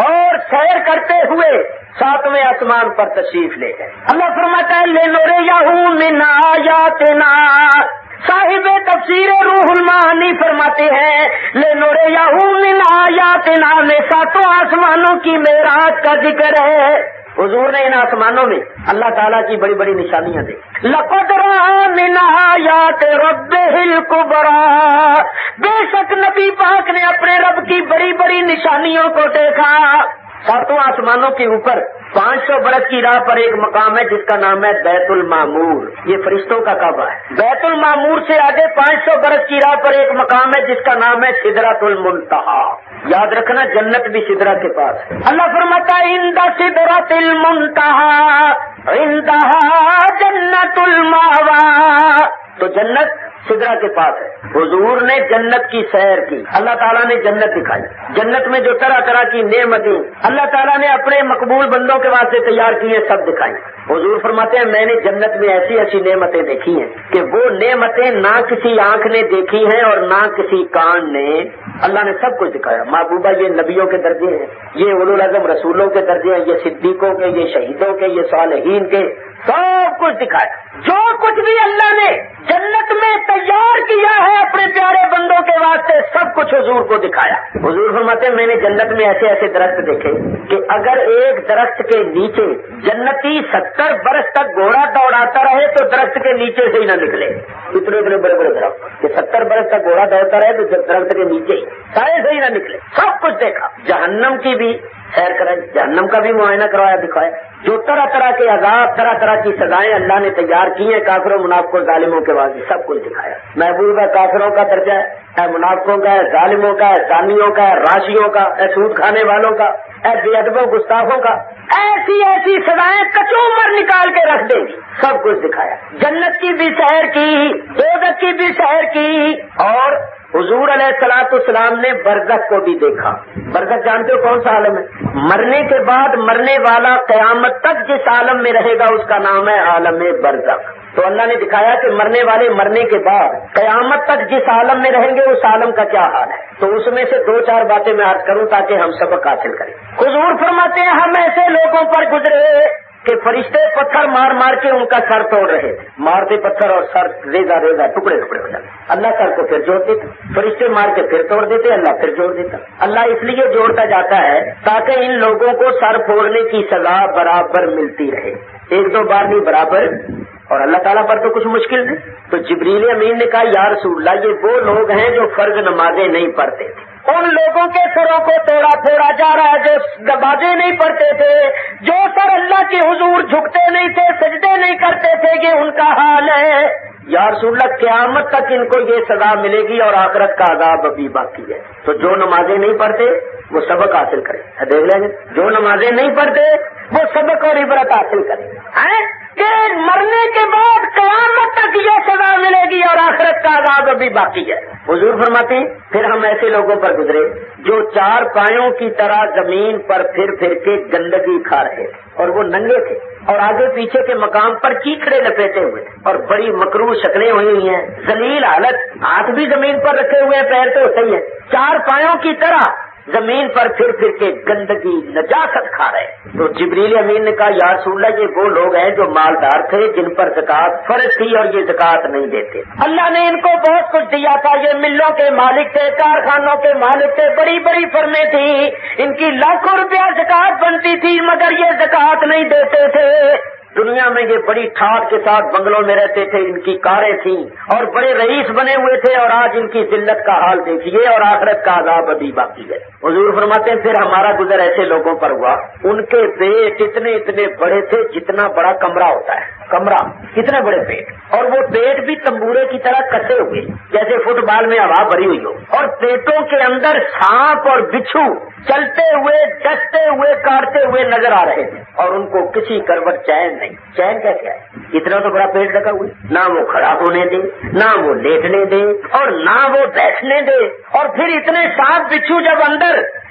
اور سیر کرتے ہوئے 7ویں آسمان پر تشریف لے گئے. اللہ فرماتا ہے لِنُرِيَهُ مِنْ آيَاتِنَا. صاحب تفسیر روح المعانی فرماتے ہیں لِنُرِيَهُ مِنْ آيَاتِنَا میں 7 آسمانوں کی معراج کا ذکر ہے. حضور نے ان آسمانوں میں اللہ تعالیٰ کی بڑی بڑی نشانیاں دیکھی. لَقَدْ رَأَىٰ مِنْ آيَاتِ رَبِّهِ الْكُبْرَىٰ. بے شک نبی پاک نے اپنے رب کی بڑی بڑی نشانیوں کو دیکھا. 7 آسمانوں کے اوپر 500 برس کی راہ پر ایک مقام ہے جس کا نام ہے بیت المعمور. یہ فرشتوں کا کعبہ ہے. بیت المعمور سے آگے 500 برس کی راہ پر ایک مقام ہے جس کا نام ہے سدرۃ المنتہا. یاد رکھنا جنت بھی سدرہ کے پاس ہے. اللہ فرماتا ہے عند سدرۃ المنتہا عندہا جنت المأویٰ. تو جنت سدرہ کے پاس ہے. حضور نے جنت کی سیر کی. اللہ تعالیٰ نے جنت دکھائی. جنت میں جو طرح طرح کی نعمتیں اللہ تعالیٰ نے اپنے مقبول بندوں کے واسطے تیار کی ہیں سب دکھائی. حضور فرماتے ہیں میں نے جنت میں ایسی ایسی نعمتیں دیکھی ہیں کہ وہ نعمتیں نہ کسی آنکھ نے دیکھی ہیں اور نہ کسی کان نے. اللہ نے سب کچھ دکھایا. محبوبہ یہ نبیوں کے درجے ہیں، یہ اولو العزم رسولوں کے درجے ہیں، یہ صدیقوں کے، یہ شہیدوں کے، یہ صالحین کے، سب کچھ دکھایا. جو کچھ بھی اللہ نے جنت میں تیار کیا ہے اپنے پیارے بندوں کے واسطے سب کچھ حضور کو دکھایا. حضور فرماتے ہیں میں نے جنت میں ایسے ایسے درخت دیکھے کہ اگر ایک درخت کے نیچے جنتی 70 برس تک گھوڑا دوڑاتا رہے تو درخت کے نیچے سے ہی نہ نکلے. اتنے اتنے بڑے بڑے درخت کہ 70 برس تک گھوڑا دوڑتا رہے تو درخت کے نیچے ہی سائے سے ہی نہ نکلے. سب کچھ دیکھا. جہنم کی بھی سیر کرائی، جہنم کا بھی معائنہ کروایا، دکھایا. جو طرح طرح کے عذاب، طرح طرح کی سزائیں اللہ نے تیار کی ہیں کافروں منافقوں ظالموں کے واسطے سب کچھ دکھایا. محبوب ہے کافروں کا درجہ ہے، منافقوں کا ہے، ظالموں کا ہے، زانیوں کا ہے، راشیوں کا ہے، سود کھانے والوں کا ہے، بے ادبوں گستاخوں کا. ایسی ایسی سزائیں کچومر نکال کے رکھ دیں گی. سب کچھ دکھایا. جنت کی بھی سیر کی، دوزخ کی بھی سیر کی. اور حضور علیہ الصلوۃ والسلام نے برزخ کو بھی دیکھا. برزخ جانتے ہو کون سا عالم ہے؟ مرنے کے بعد مرنے والا قیامت تک جس عالم میں رہے گا اس کا نام ہے عالم برزخ. تو اللہ نے دکھایا کہ مرنے والے مرنے کے بعد قیامت تک جس عالم میں رہیں گے اس عالم کا کیا حال ہے. تو اس میں سے 2-4 باتیں میں عرض کروں تاکہ ہم سبق حاصل کریں. حضور فرماتے ہیں ہم ایسے لوگوں پر گزرے کہ فرشتے پتھر مار مار کے ان کا سر توڑ رہے تھے. مارتے پتھر اور سر ریزہ ریزہ ٹکڑے ٹکڑے ہو جاتے. اللہ سر کو پھر جوڑ دیتے، فرشتے مار کے پھر توڑ دیتے، اللہ پھر جوڑ دیتا. اللہ اس لیے جوڑتا جاتا ہے تاکہ ان لوگوں کو سر پھوڑنے کی سزا برابر ملتی رہے. 1-2 بار نہیں برابر. اور اللہ تعالیٰ پر تو کچھ مشکل نہیں. تو جبریل امین نے کہا یا رسول اللہ یہ وہ لوگ ہیں جو فرض نمازیں نہیں پڑھتے تھے. ان لوگوں کے سروں کو توڑا پھوڑا جا رہا ہے جو نمازیں نہیں پڑھتے تھے، جو سر اللہ کے حضور جھکتے نہیں تھے، سجدے نہیں کرتے تھے. یہ ان کا حال ہے. یا رسول اللہ قیامت تک ان کو یہ سزا ملے گی اور آخرت کا عذاب ابھی باقی ہے. تو جو نمازیں نہیں پڑھتے وہ سبق حاصل کریں. دیکھ لیں گے جو نمازیں نہیں پڑھتے وہ سبق اور عبرت حاصل کریں کہ مرنے کے بعد قیامت تک یہ سزا ملے گی اور آخرت کا عذاب ابھی باقی ہے. حضور فرماتے ہیں پھر ہم ایسے لوگوں پر گزرے جو 4 پایوں کی طرح زمین پر پھر پھر کے گندگی کھا رہے تھے اور وہ ننگے تھے اور آگے پیچھے کے مقام پر کیکڑے لپیٹے ہوئے اور بڑی مکروہ شکلیں ہوئی ہوئی ہیں، ذلیل حالت. ہاتھ بھی زمین پر رکھے ہوئے ہیں، پیر تو ہوتے ہی ہیں. 4 پایوں کی طرح زمین پر پھر پھر کے گندگی نجاست کھا رہے. تو جبریل امین نے کہا یا رسول اللہ یہ وہ لوگ ہیں جو مالدار تھے جن پر زکوٰۃ فرض تھی اور یہ زکوٰۃ نہیں دیتے. اللہ نے ان کو بہت کچھ دیا تھا. یہ ملوں کے مالک تھے، کارخانوں کے مالک تھے، بڑی بڑی فرمیں تھیں، ان کی لاکھوں روپیہ زکوٰۃ بنتی تھی مگر یہ زکوٰۃ نہیں دیتے تھے. دنیا میں یہ بڑی ٹھاٹ کے ساتھ بنگلوں میں رہتے تھے، ان کی کاریں تھیں اور بڑے رئیس بنے ہوئے تھے اور آج ان کی ذلت کا حال دیکھیے اور آخرت کا عذاب ابھی باقی ہے. حضور فرماتے ہیں پھر ہمارا گزر ایسے لوگوں پر ہوا ان کے پیٹ اتنے بڑے تھے جتنا بڑا کمرہ ہوتا ہے. کمرہ اتنے بڑے پیٹ اور وہ پیٹ بھی تمبورے کی طرح کسے ہوئے جیسے فٹ بال میں ہوا بھری ہوئی ہو اور پیٹوں کے اندر سانپ اور بچھو چلتے ہوئے ڈستے ہوئے کاٹتے ہوئے نظر آ رہے تھے اور ان کو کسی کروٹ چین نہیں. چین کیا ہے؟ اتنا تو بڑا پیٹ لگا ہوئے، نہ وہ کھڑا ہونے دے، نہ وہ لیٹنے دے اور نہ وہ بیٹھنے دے. اور پھر اتنے سانپ بچھو جب اندر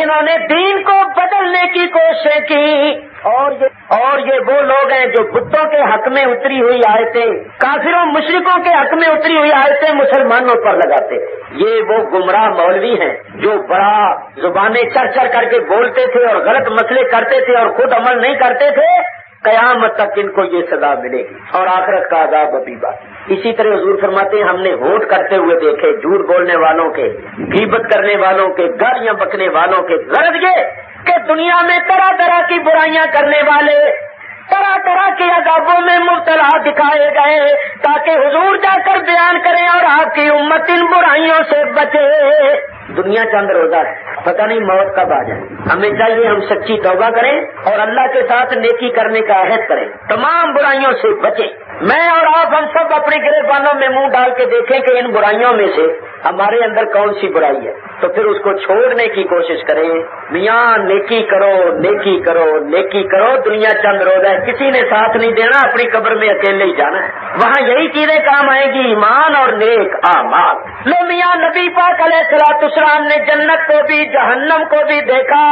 انہوں نے دین کو بدلنے کی کوشش کی، اور یہ وہ لوگ ہیں جو بتوں کے حق میں اتری ہوئی آیتیں، کافروں مشرکوں کے حق میں اتری ہوئی آیتیں مسلمانوں پر لگاتے تھے۔ یہ وہ گمراہ مولوی ہیں جو بڑا زبانیں چڑھ چڑھ کر کے بولتے تھے اور غلط مسئلے کرتے تھے اور خود عمل نہیں کرتے تھے۔ قیامت تک ان کو یہ سزا ملے گی اور آخرت کا عذاب ابھی باقی۔ اسی طرح حضور فرماتے ہیں ہم نے ہونٹ کرتے ہوئے دیکھے جھوٹ بولنے والوں کے، غیبت کرنے والوں کے، گالیاں بکنے والوں کے۔ غرض یہ کہ دنیا میں طرح طرح کی برائیاں کرنے والے طرح طرح کے عذابوں میں مبتلا دکھائے گئے تاکہ حضور جا کر بیان کریں اور آپ کی امت ان برائیوں سے بچے۔ دنیا چند روزہ ہے، پتہ نہیں موت کب آ جائے۔ ہمیں چاہیے ہم سچی توبہ کریں اور اللہ کے ساتھ نیکی کرنے کا عہد کریں، تمام برائیوں سے بچیں۔ میں اور آپ ہم سب اپنے گریبانوں میں منہ ڈال کے دیکھیں کہ ان برائیوں میں سے ہمارے اندر کون سی برائی ہے، تو پھر اس کو چھوڑنے کی کوشش کریں۔ میاں نیکی کرو، نیکی کرو، نیکی کرو، دنیا چند روز ہے، کسی نے ساتھ نہیں دینا، اپنی قبر میں اکیلے ہی جانا ہے، وہاں یہی چیزیں کام آئیں گی، ایمان اور نیک اعمال۔ لو میاں نبی پاک علیہ السلام نے جنت کو بھی، جہنم کو بھی دیکھا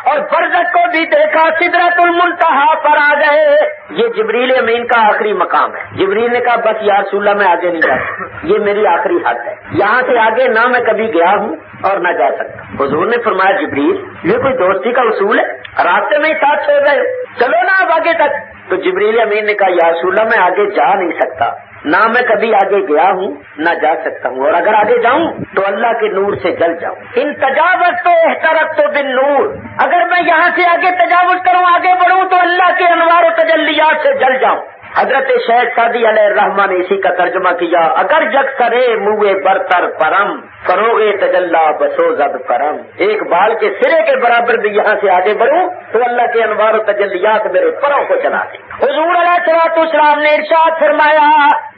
اور برزخ کو بھی دیکھا، سدرۃ المنتہا پر آ گئے۔ یہ جبریل امین کا آخری مقام ہے۔ جبریل نے کہا بس یا رسول اللہ میں آگے نہیں جا سکتا، یہ میری آخری حد ہے، یہاں سے آگے نہ میں کبھی گیا ہوں اور نہ جا سکتا۔ حضور نے فرمایا جبریل یہ کوئی دوستی کا اصول ہے، راستے میں ہی ساتھ چھوڑ گئے، چلو نا اب آگے تک۔ تو جبریل امین نے کہا یا رسول اللہ میں آگے جا نہیں سکتا، نہ میں کبھی آگے گیا ہوں نہ جا سکتا ہوں، اور اگر آگے جاؤں تو اللہ کے نور سے جل جاؤں۔ ان تجاوز تو احترق تو بن نور، اگر میں یہاں سے آگے تجاوز کروں، آگے بڑھوں تو اللہ کے انوار و تجلیات سے جل جاؤں۔ حضرت شیخ سعدی علیہ الرحمٰن نے اسی کا ترجمہ کیا، اگر جگ سرے منہ برتر پرم فروغ تجلا بسو زد پرم، ایک بال کے سرے کے برابر بھی یہاں سے آگے بڑھوں تو اللہ کے انوار و تجلیات میرے پروں کو چلا دیں۔ حضور علیہ السلام نے ارشاد فرمایا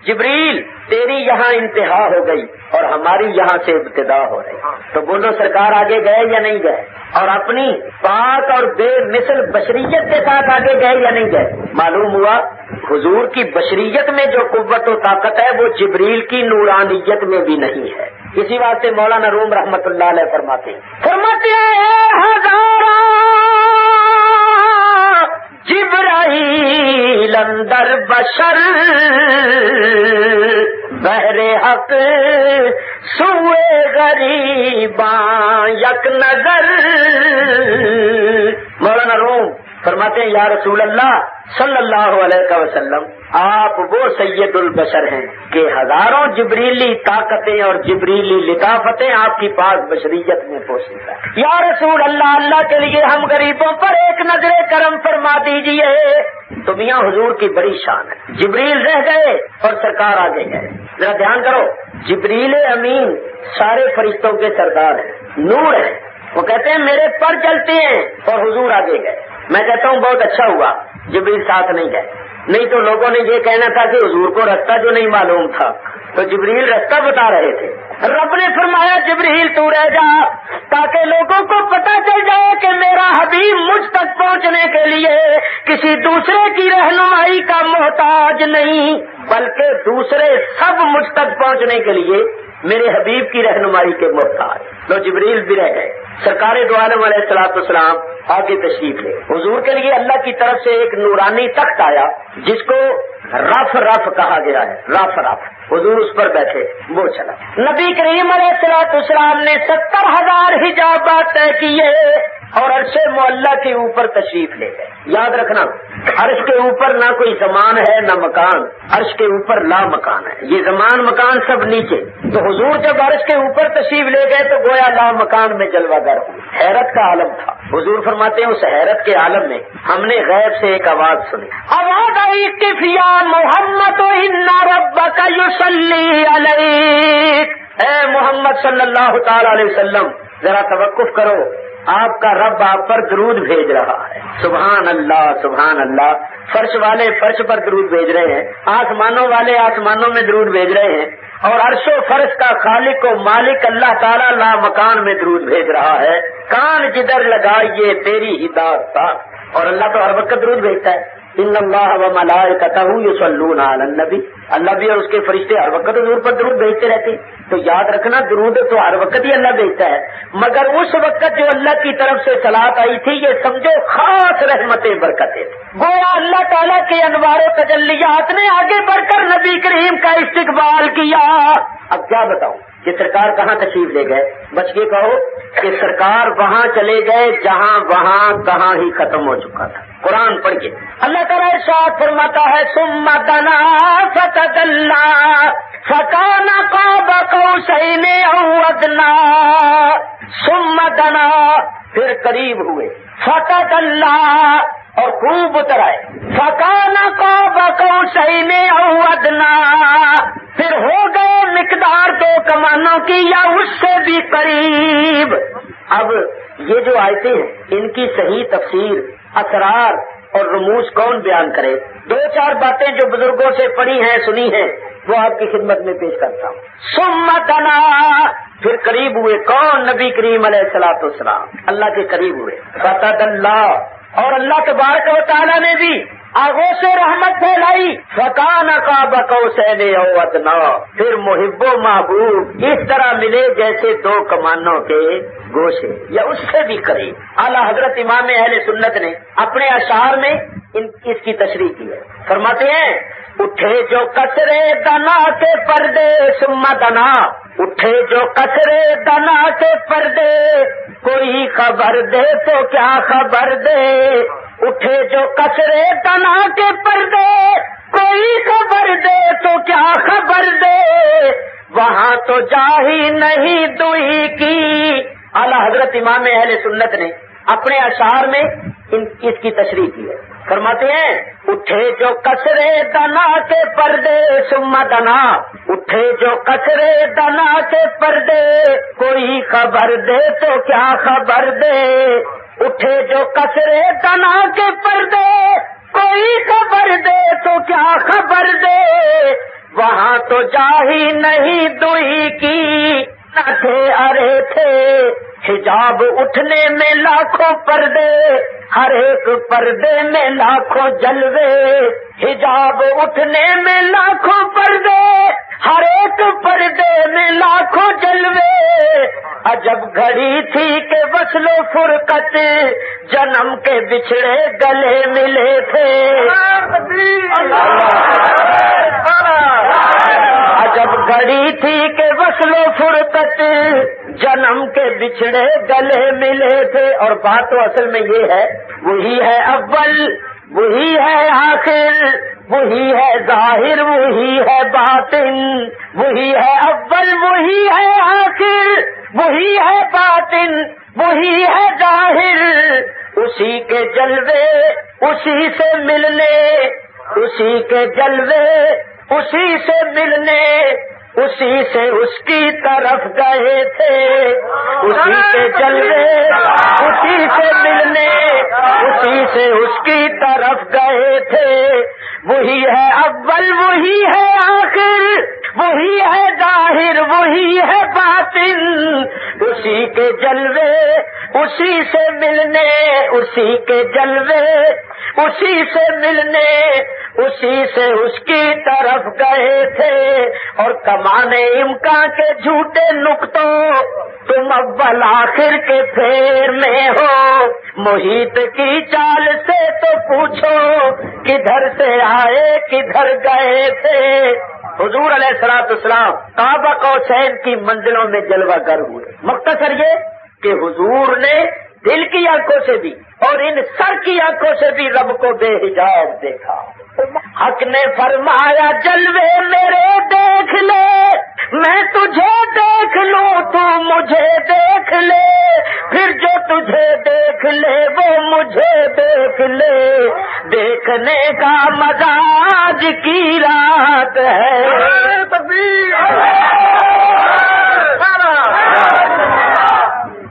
جبریل تیری یہاں انتہا ہو گئی اور ہماری یہاں سے ابتدا ہو رہی، تو بولو سرکار آگے گئے یا نہیں گئے، اور اپنی پاک اور بے مثل بشریت کے ساتھ آگے گئے یا نہیں گئے۔ معلوم ہوا حضور کی بشریت میں جو قوت و طاقت ہے وہ جبریل کی نورانیت میں بھی نہیں ہے۔ اسی واسطے مولانا روم رحمت اللہ علیہ فرماتے جبرائیل اندر بشر بہر حق سوئے غریباں یک نظر۔ مولانا روم فرماتے ہیں یا رسول اللہ صلی اللہ علیہ وسلم آپ وہ سید البشر ہیں کہ ہزاروں جبریلی طاقتیں اور جبریلی لطافتیں آپ کی پاس بشریت میں پوشیدہ ہیں۔ یا رسول اللہ اللہ کے لیے ہم غریبوں پر ایک نظر کرم فرما دیجئے۔ تو میاں حضور کی بڑی شان ہے، جبریل رہ گئے اور سرکار آگے گئے۔ ذرا دھیان کرو، جبریل امین سارے فرشتوں کے سردار ہیں، نور ہیں، وہ کہتے ہیں میرے پر چلتے ہیں اور حضور آگے گئے۔ میں کہتا ہوں بہت اچھا ہوا جبریل ساتھ نہیں گئے، نہیں تو لوگوں نے یہ کہنا تھا کہ حضور کو رستہ جو نہیں معلوم تھا، تو جبریل رستہ بتا رہے تھے۔ رب نے فرمایا جبریل تو رہ جا تاکہ لوگوں کو پتہ چل جائے کہ میرا حبیب مجھ تک پہنچنے کے لیے کسی دوسرے کی رہنمائی کا محتاج نہیں، بلکہ دوسرے سب مجھ تک پہنچنے کے لیے میرے حبیب کی رہنمائی کے محتاج۔ لو جبریل بھی رہ گئے، سرکار دو عالم علیہ السلام آگے تشریف لے۔ حضور کے لیے اللہ کی طرف سے ایک نورانی تخت آیا جس کو رف رف کہا گیا ہے، رف رف، حضور اس پر بیٹھے، وہ چلا۔ نبی کریم علیہ السلام نے 70,000 حجابات طے کیے اور عرش معلیٰ کے اوپر تشریف لے گئے۔ یاد رکھنا عرش کے اوپر نہ کوئی زمان ہے نہ مکان، عرش کے اوپر لا مکان ہے، یہ زمان مکان سب نیچے۔ تو حضور جب عرش کے اوپر تشریف لے گئے تو گویا لا مکان میں جلوہ گر ہوئی، حیرت کا عالم تھا۔ حضور فرماتے ہیں اس حیرت کے عالم میں ہم نے غیب سے ایک آواز سنی، آواز آئی کفیا محمد ان ربک یصلی علیک، اے محمد صلی اللہ تعالی علیہ وسلم ذرا توقف کرو، آپ کا رب آپ پر درود بھیج رہا ہے۔ سبحان اللہ سبحان اللہ، فرش والے فرش پر درود بھیج رہے ہیں، آسمانوں والے آسمانوں میں درود بھیج رہے ہیں، اور عرش و فرش کا خالق و مالک اللہ تعالیٰ لا مکان میں درود بھیج رہا ہے۔ کان جدھر لگائیے تیری ہی داستان، اور اللہ تو ہر وقت درود بھیجتا ہے۔ ان اللہ و ملائکتہ یصلون علی النبی، اللہ بھی اور اس کے فرشتے ہر وقت حضور پر درود بھیجتے رہتے ہیں۔ تو یاد رکھنا درود تو ہر وقت ہی اللہ بھیجتا ہے، مگر اس وقت جو اللہ کی طرف سے صلاۃ آئی تھی یہ سمجھو خاص رحمتیں برکتیں تھیں، گویا اللہ تعالیٰ کے انوار و تجلیات نے آگے بڑھ کر نبی کریم کا استقبال کیا۔ اب کیا بتاؤں کہ سرکار کہاں تشریف لے گئے؟ بچ کے کہو کہ سرکار وہاں چلے گئے جہاں وہاں کہاں ہی ختم ہو چکا تھا۔ قرآن پڑھ کے اللہ تعالیٰ ارشاد فرماتا ہے ثم دنا فتدلی فکان قاب قوسین او ادنی، ثم دنا پھر قریب ہوئے، فتدلی اور خوب اتر آئے، فکان قاب قوسین او ادنی پھر ہو گئے مقدار 2 کمانوں کی یا اس سے بھی قریب۔ اب یہ جو آیتیں ہیں ان کی صحیح تفسیر، اسرار اور رموز کون بیان کرے؟ 2-4 باتیں جو بزرگوں سے پڑھی ہیں سنی ہیں وہ آپ کی خدمت میں پیش کرتا ہوں۔ ثم دنا پھر قریب ہوئے، کون؟ نبی کریم علیہ الصلوۃ والسلام اللہ کے قریب ہوئے، فتدلی اور اللہ تبارک و تعالیٰ نے بھی آغوش سے رحمت پھیلائی، فکان قاب قوسین او ادنی پھر محب و محبوب اس طرح ملے جیسے 2 کمانوں کے گوشے یا اس سے بھی قریب۔ اعلیٰ حضرت امام اہل سنت نے اپنے اشعار میں اس کی تشریح کی ہے، فرماتے ہیں اٹھے جو کسرے دنا کے پردے ثم دنا، اٹھے جو کسرے دنا کے پردے کوئی خبر دے تو کیا خبر دے، اٹھے جو کسرے دنا کے پردے کوئی خبر دے تو کیا خبر دے، وہاں تو جا ہی نہیں دوئی کی۔ اعلیٰ حضرت امام اہل سنت نے اپنے اشعار میں اس کی تشریح کی ہے، فرماتے ہیں اٹھے جو کسرے دنا کے پردے ثم دنا، اٹھے جو کسرے دنا کے پردے کوئی خبر دے تو کیا خبر دے، اٹھے جو کسرے دنا کے پردے کوئی خبر دے تو کیا خبر دے، وہاں تو جا ہی نہیں دوئی کی، نہ تھے ارے تھے حجاب اٹھنے میں لاکھوں پردے، ہر ایک پردے میں لاکھوں جلوے، حجاب اٹھنے میں لاکھوں پردے، ہر ایک پردے میں لاکھوں جلوے، عجب گھڑی تھی کہ وصل و فرقت جنم کے بچھڑے گلے ملے تھے، عجب گھڑی تھی کہ وصل و فرقت جنم کے بچھڑے گلے ملے تھے۔ اور بات تو اصل میں یہ ہے وہی ہے اول وہی ہے آخر وہی ہے ظاہر وہی ہے باطن، وہی ہے اول وہی ہے آخر وہی ہے باطن وہی ہے ظاہر، اسی کے جلوے اسی سے ملنے، اسی کے جلوے اسی سے ملنے، اسی سے اس کی طرف گئے تھے، اسی کے جلوے اسی سے ملنے، اسی سے اس کی طرف گئے تھے، وہی ہے اول وہی ہے آخر وہی ہے ظاہر وہی ہے باطن، اسی کے جلوے اسی سے ملنے، اسی کے جلوے اسی سے ملنے، اسی سے اس کی طرف گئے تھے، اور کمانے امکان کے جھوٹے نقطوں تم اول آخر کے پھیر میں ہو، محیط کی چال سے تو پوچھو کدھر سے آئے کدھر گئے تھے۔ حضور علیہ الصلوۃ والسلام کعبہ قوسین کی منزلوں میں جلوہ گر ہوئے، مختصر یہ کہ حضور نے دل کی آنکھوں سے بھی اور ان سر کی آنکھوں سے بھی رب کو بے حجاب دیکھا۔ حق نے فرمایا جلوے میرے دیکھ لے، میں تجھے دیکھ لوں تو مجھے دیکھ لے، پھر جو تجھے دیکھ لے وہ مجھے دیکھ لے، دیکھنے کا مزاج کی رات ہے۔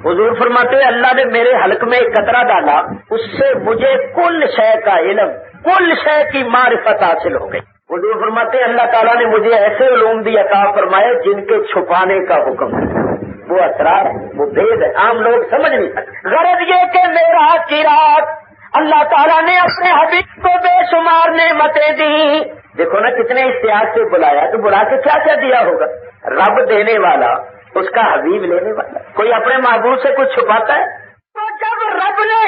حضور فرماتے ہیں اللہ نے میرے حلق میں ایک قطرہ ڈالا، اس سے مجھے کل شے کا علم کل شے کی معرفت حاصل ہو گئی۔ حضور فرماتے ہیں اللہ تعالیٰ نے مجھے ایسے علوم بھی عطا فرمائے جن کے چھپانے کا حکم ہے، وہ اسرار ہے، وہ بھید ہے، عام لوگ سمجھ نہیں سکتے۔ غرض یہ کہ میرا چراغ اللہ تعالیٰ نے اپنے حبیب کو بے شمار نعمتیں دی. دیکھو نا کتنے اشتیاق سے بلایا, تو بلا کے کیا کیا دیا ہوگا. رب دینے والا, اس کا حبیب لینے والا. کوئی اپنے محبوب سے کچھ چھپاتا ہے؟ تو جب رب نے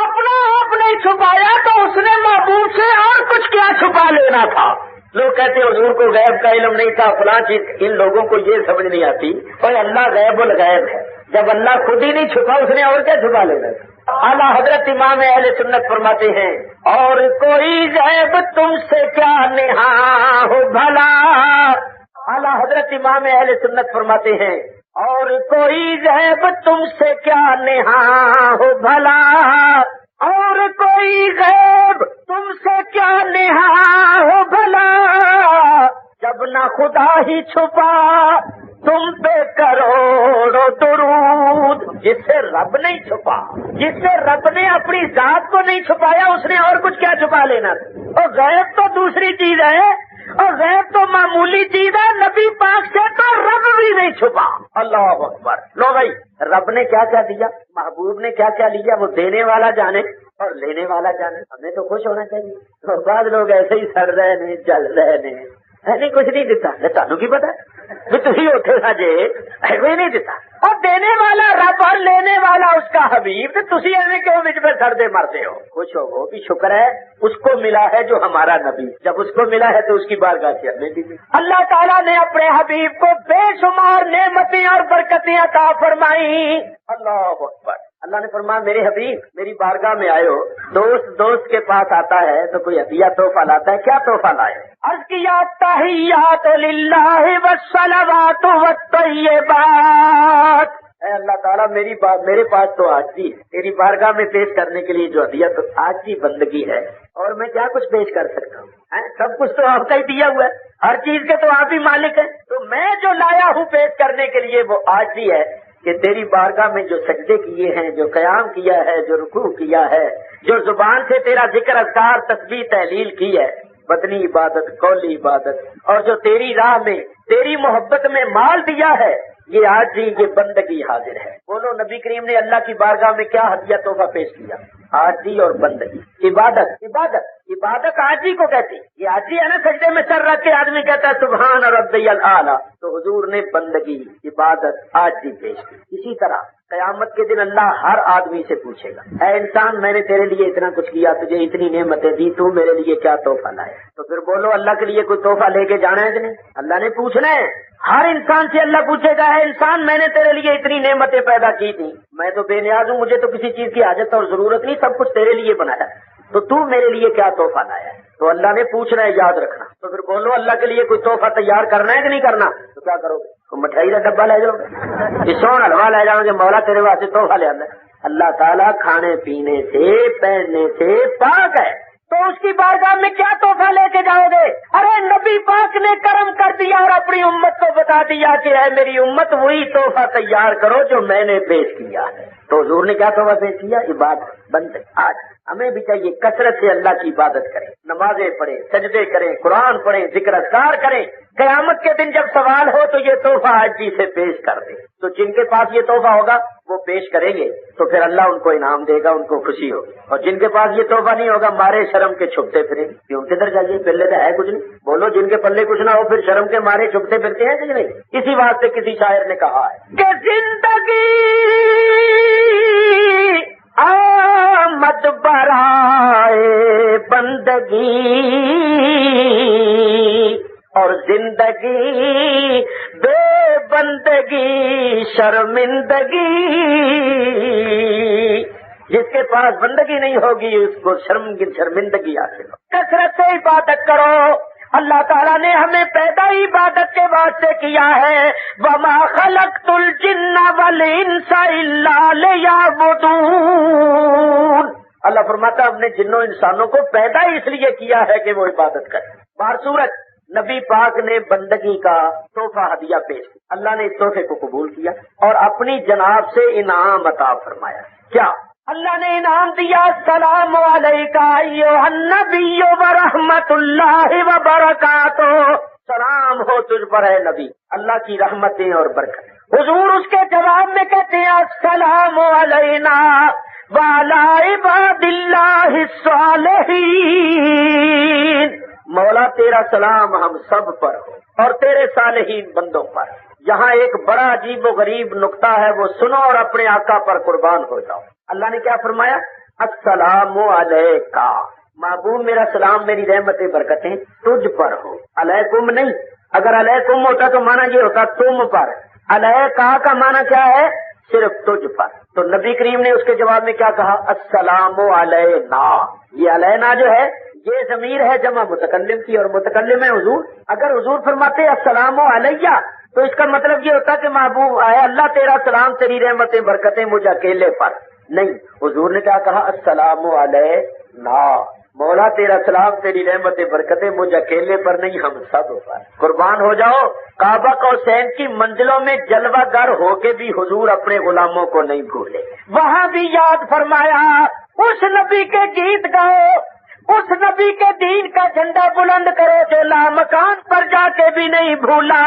اپنا آپ نہیں چھپایا تو اس نے محبوب سے اور کچھ کیا چھپا لینا تھا. لوگ کہتے ہیں حضور کو غیب کا علم نہیں تھا, فلاں چیز. ان لوگوں کو یہ سمجھ نہیں آتی اور اللہ غیب الغیب ہے. جب اللہ خود ہی نہیں چھپا, اس نے اور کیا چھپا لینا تھا. اعلیٰ حضرت امام اہل سنت فرماتے ہیں, اور کوئی غیب تم سے کیا نہاں ہو بھلا. اعلیٰ حضرت امام اہل سنت فرماتے ہیں, اور کوئی غیب تم سے کیا نہاں ہو بھلا, اور کوئی غیب تم سے کیا نہاں ہو بھلا. جب نہ خدا ہی چھپا تم پہ کروڑوں درود. جس سے رب نہیں چھپا, جس سے رب نے اپنی ذات کو نہیں چھپایا, اس نے اور کچھ کیا چھپا لینا. اور غیب تو دوسری چیز ہے, اور غیب تو معمولی چیز ہے. نبی پاک سے تو رب بھی نہیں چھپا. اللہ اکبر. لو بھائی, رب نے کیا کیا دیا, محبوب نے کیا کیا لیا, وہ دینے والا جانے اور لینے والا جانے. ہمیں تو خوش ہونا چاہیے. اور بعض لوگ ایسے ہی سڑ رہے ہیں, جل رہے ہیں, نہیں کچھ نہیں دیتا. تمہیں کی پتا تھی اٹھے سا جے کوئی نہیں دیتا. اور دینے والا رب اور لینے والا اس کا حبیب, تو تھی ایویں کیوں بچ میں سردے مرتے ہو. خوش ہو کہ شکر ہے اس کو ملا ہے جو ہمارا نبی. جب اس کو ملا ہے تو اس کی بارگاہ سے ہمیں بھی. اللہ تعالیٰ نے اپنے حبیب کو بے شمار نعمتیں اور برکتیں عطا فرمائی. اللہ اکبر. اللہ نے فرمایا میرے حبیب میری بارگاہ میں آئے ہو. دوست کے پاس آتا ہے تو کوئی ہدیہ تحفہ لاتا ہے, کیا تحفہ لائے. عرض کیا تحیات للہ والصلوات والطیبات. اے اللہ تعالیٰ میرے پاس تو آجزی ہے, تیری بارگاہ میں پیش کرنے کے لیے جو ہدیہ تو آجزی بندگی ہے, اور میں کیا کچھ پیش کر سکتا ہوں. سب کچھ تو آپ کا ہی دیا ہوا ہے, ہر چیز کے تو آپ ہی مالک ہیں. تو میں جو لایا ہوں پیش کرنے کے لیے وہ آجزی ہے کہ تیری بارگاہ میں جو سجدے کیے ہیں, جو قیام کیا ہے, جو رکوع کیا ہے, جو زبان سے تیرا ذکر اذکار تسبیح تحلیل کی ہے, بدنی عبادت قولی عبادت, اور جو تیری راہ میں تیری محبت میں مال دیا ہے, یہ آج ہی یہ بندگی حاضر ہے. بولو نبی کریم نے اللہ کی بارگاہ میں کیا ہدیہ تحفہ پیش کیا. آجی اور بندگی. عبادت آجی کو کہتے ہیں. یہ آجی ہے نا, سجدے میں سر رکھ کے آدمی کہتا ہے سبحان ربی الاعلی. تو حضور نے بندگی عبادت آجی پیش کی. اسی طرح قیامت کے دن اللہ ہر آدمی سے پوچھے گا, اے انسان میں نے تیرے لیے اتنا کچھ کیا, تجھے اتنی نعمتیں دی, تو میرے لیے کیا تحفہ لائے. تو پھر بولو اللہ کے لیے کوئی تحفہ لے کے جانا ہے کہ نہیں. اللہ نے پوچھنا ہے ہر انسان سے. اللہ پوچھے گا اے انسان میں نے تیرے لیے اتنی نعمتیں پیدا کی تھی, میں تو بے نیاز ہوں, مجھے تو کسی چیز کی حاجت اور ضرورت نہیں, سب کچھ تیرے لیے بنایا, تو میرے لیے کیا تحفہ لایا ہے. تو اللہ نے پوچھنا ہے, یاد رکھنا. تو پھر بولو اللہ کے لیے کوئی تحفہ تیار کرنا ہے کہ نہیں کرنا. تو کیا کرو گے, مٹھائی کا ڈبہ لے جاؤ گے, سون حلوا لے جاؤ گے, مولا تیرے واسطے تحفہ لے آنا. اللہ تعالیٰ کھانے پینے سے پہننے سے پاک ہے, تو اس کی بارگاہ میں کیا تحفہ لے کے جاؤ گے. ارے نبی پاک نے کرم کر دیا اور اپنی امت کو بتا دیا کہ اے میری امت وہی تحفہ تیار کرو جو میں نے پیش کیا ہے. تو حضور نے کیا تحفہ پیش کیا, عبادت بند. آج ہمیں بھی چاہیے کثرت سے اللہ کی عبادت کریں, نمازیں پڑھیں, سجدے کریں, قرآن پڑھیں, ذکر اذکار کریں. قیامت کے دن جب سوال ہو تو یہ تحفہ آج جی سے پیش کر دیں. تو جن کے پاس یہ تحفہ ہوگا وہ پیش کریں گے تو پھر اللہ ان کو انعام دے گا, ان کو خوشی ہوگی. اور جن کے پاس یہ تحفہ نہیں ہوگا مارے شرم کے چھپتے پھریں گے. کیوں کدھر جائیے, پہلے تو ہے کچھ نہیں. بولو جن کے پلے کچھ نہ ہو پھر شرم کے مارے چھپتے پھرتے ہیں کہ نہیں. اسی واسطے کسی شاعر نے کہا ہے کہ زندگی آمد برائے بندگی اور زندگی بے بندگی شرمندگی. جس کے پاس بندگی نہیں ہوگی اس کو شرمندگی حاصل ہو. کثرت سے عبادت کرو. اللہ تعالیٰ نے ہمیں پیدا عبادت کے واسطے کیا ہے. وما خلقت الجن والانس الا لیعبدون. اللہ فرماتا ہم نے جنوں انسانوں کو پیدا اس لیے کیا ہے کہ وہ عبادت کریں. بہر صورت نبی پاک نے بندگی کا تحفہ ہدیہ پیش کیا. اللہ نے اس تحفے کو قبول کیا اور اپنی جناب سے انعام عطا فرمایا. کیا اللہ نے انعام دیا, السلام علیکہ ایھا النبی ورحمۃ اللہ وبرکاتہ. سلام ہو تجھ پر اے نبی, اللہ کی رحمتیں اور برکتیں. حضور اس کے جواب میں کہتے ہیں السلام علینا وعلی عباد اللہ الصالحین، مولا تیرا سلام ہم سب پر ہو اور تیرے صالحین بندوں پر۔ یہاں ایک بڑا عجیب و غریب نقطہ ہے، وہ سنو اور اپنے آقا پر قربان ہو جاؤ۔ اللہ نے کیا فرمایا؟ السلام علیکا، محبوب میرا سلام میری رحمتیں برکتیں تجھ پر ہو، علیکم نہیں۔ اگر علیکم ہوتا تو مانا یہ ہوتا تم پر، علیکا کا مانا کیا ہے؟ صرف تجھ پر۔ تو نبی کریم نے اس کے جواب میں کیا کہا؟ السلام علینا۔ یہ علینا جو ہے یہ ضمیر ہے جمع متکلم کی، اور متکلم ہے حضور۔ اگر حضور فرماتے السلام علیہ تو اس کا مطلب یہ ہوتا کہ محبوب آئے اللہ تیرا سلام تیری رحمتیں برکتیں مجھ اکیلے پر، نہیں، حضور نے کیا کہا؟ السلام علینا، مولا تیرا سلام تیری رحمتیں برکتیں مجھ اکیلے پر نہیں، ہم سب پر۔ قربان ہو جاؤ، کعبہ حسین کی منزلوں میں جلوہ گر ہو کے بھی حضور اپنے غلاموں کو نہیں بھولے۔ وہاں بھی یاد فرمایا اس نبی کے گیت گاؤ، اس نبی کے دین کا جھنڈا بلند کرو جو لامکان پر جا کے بھی نہیں بھولا۔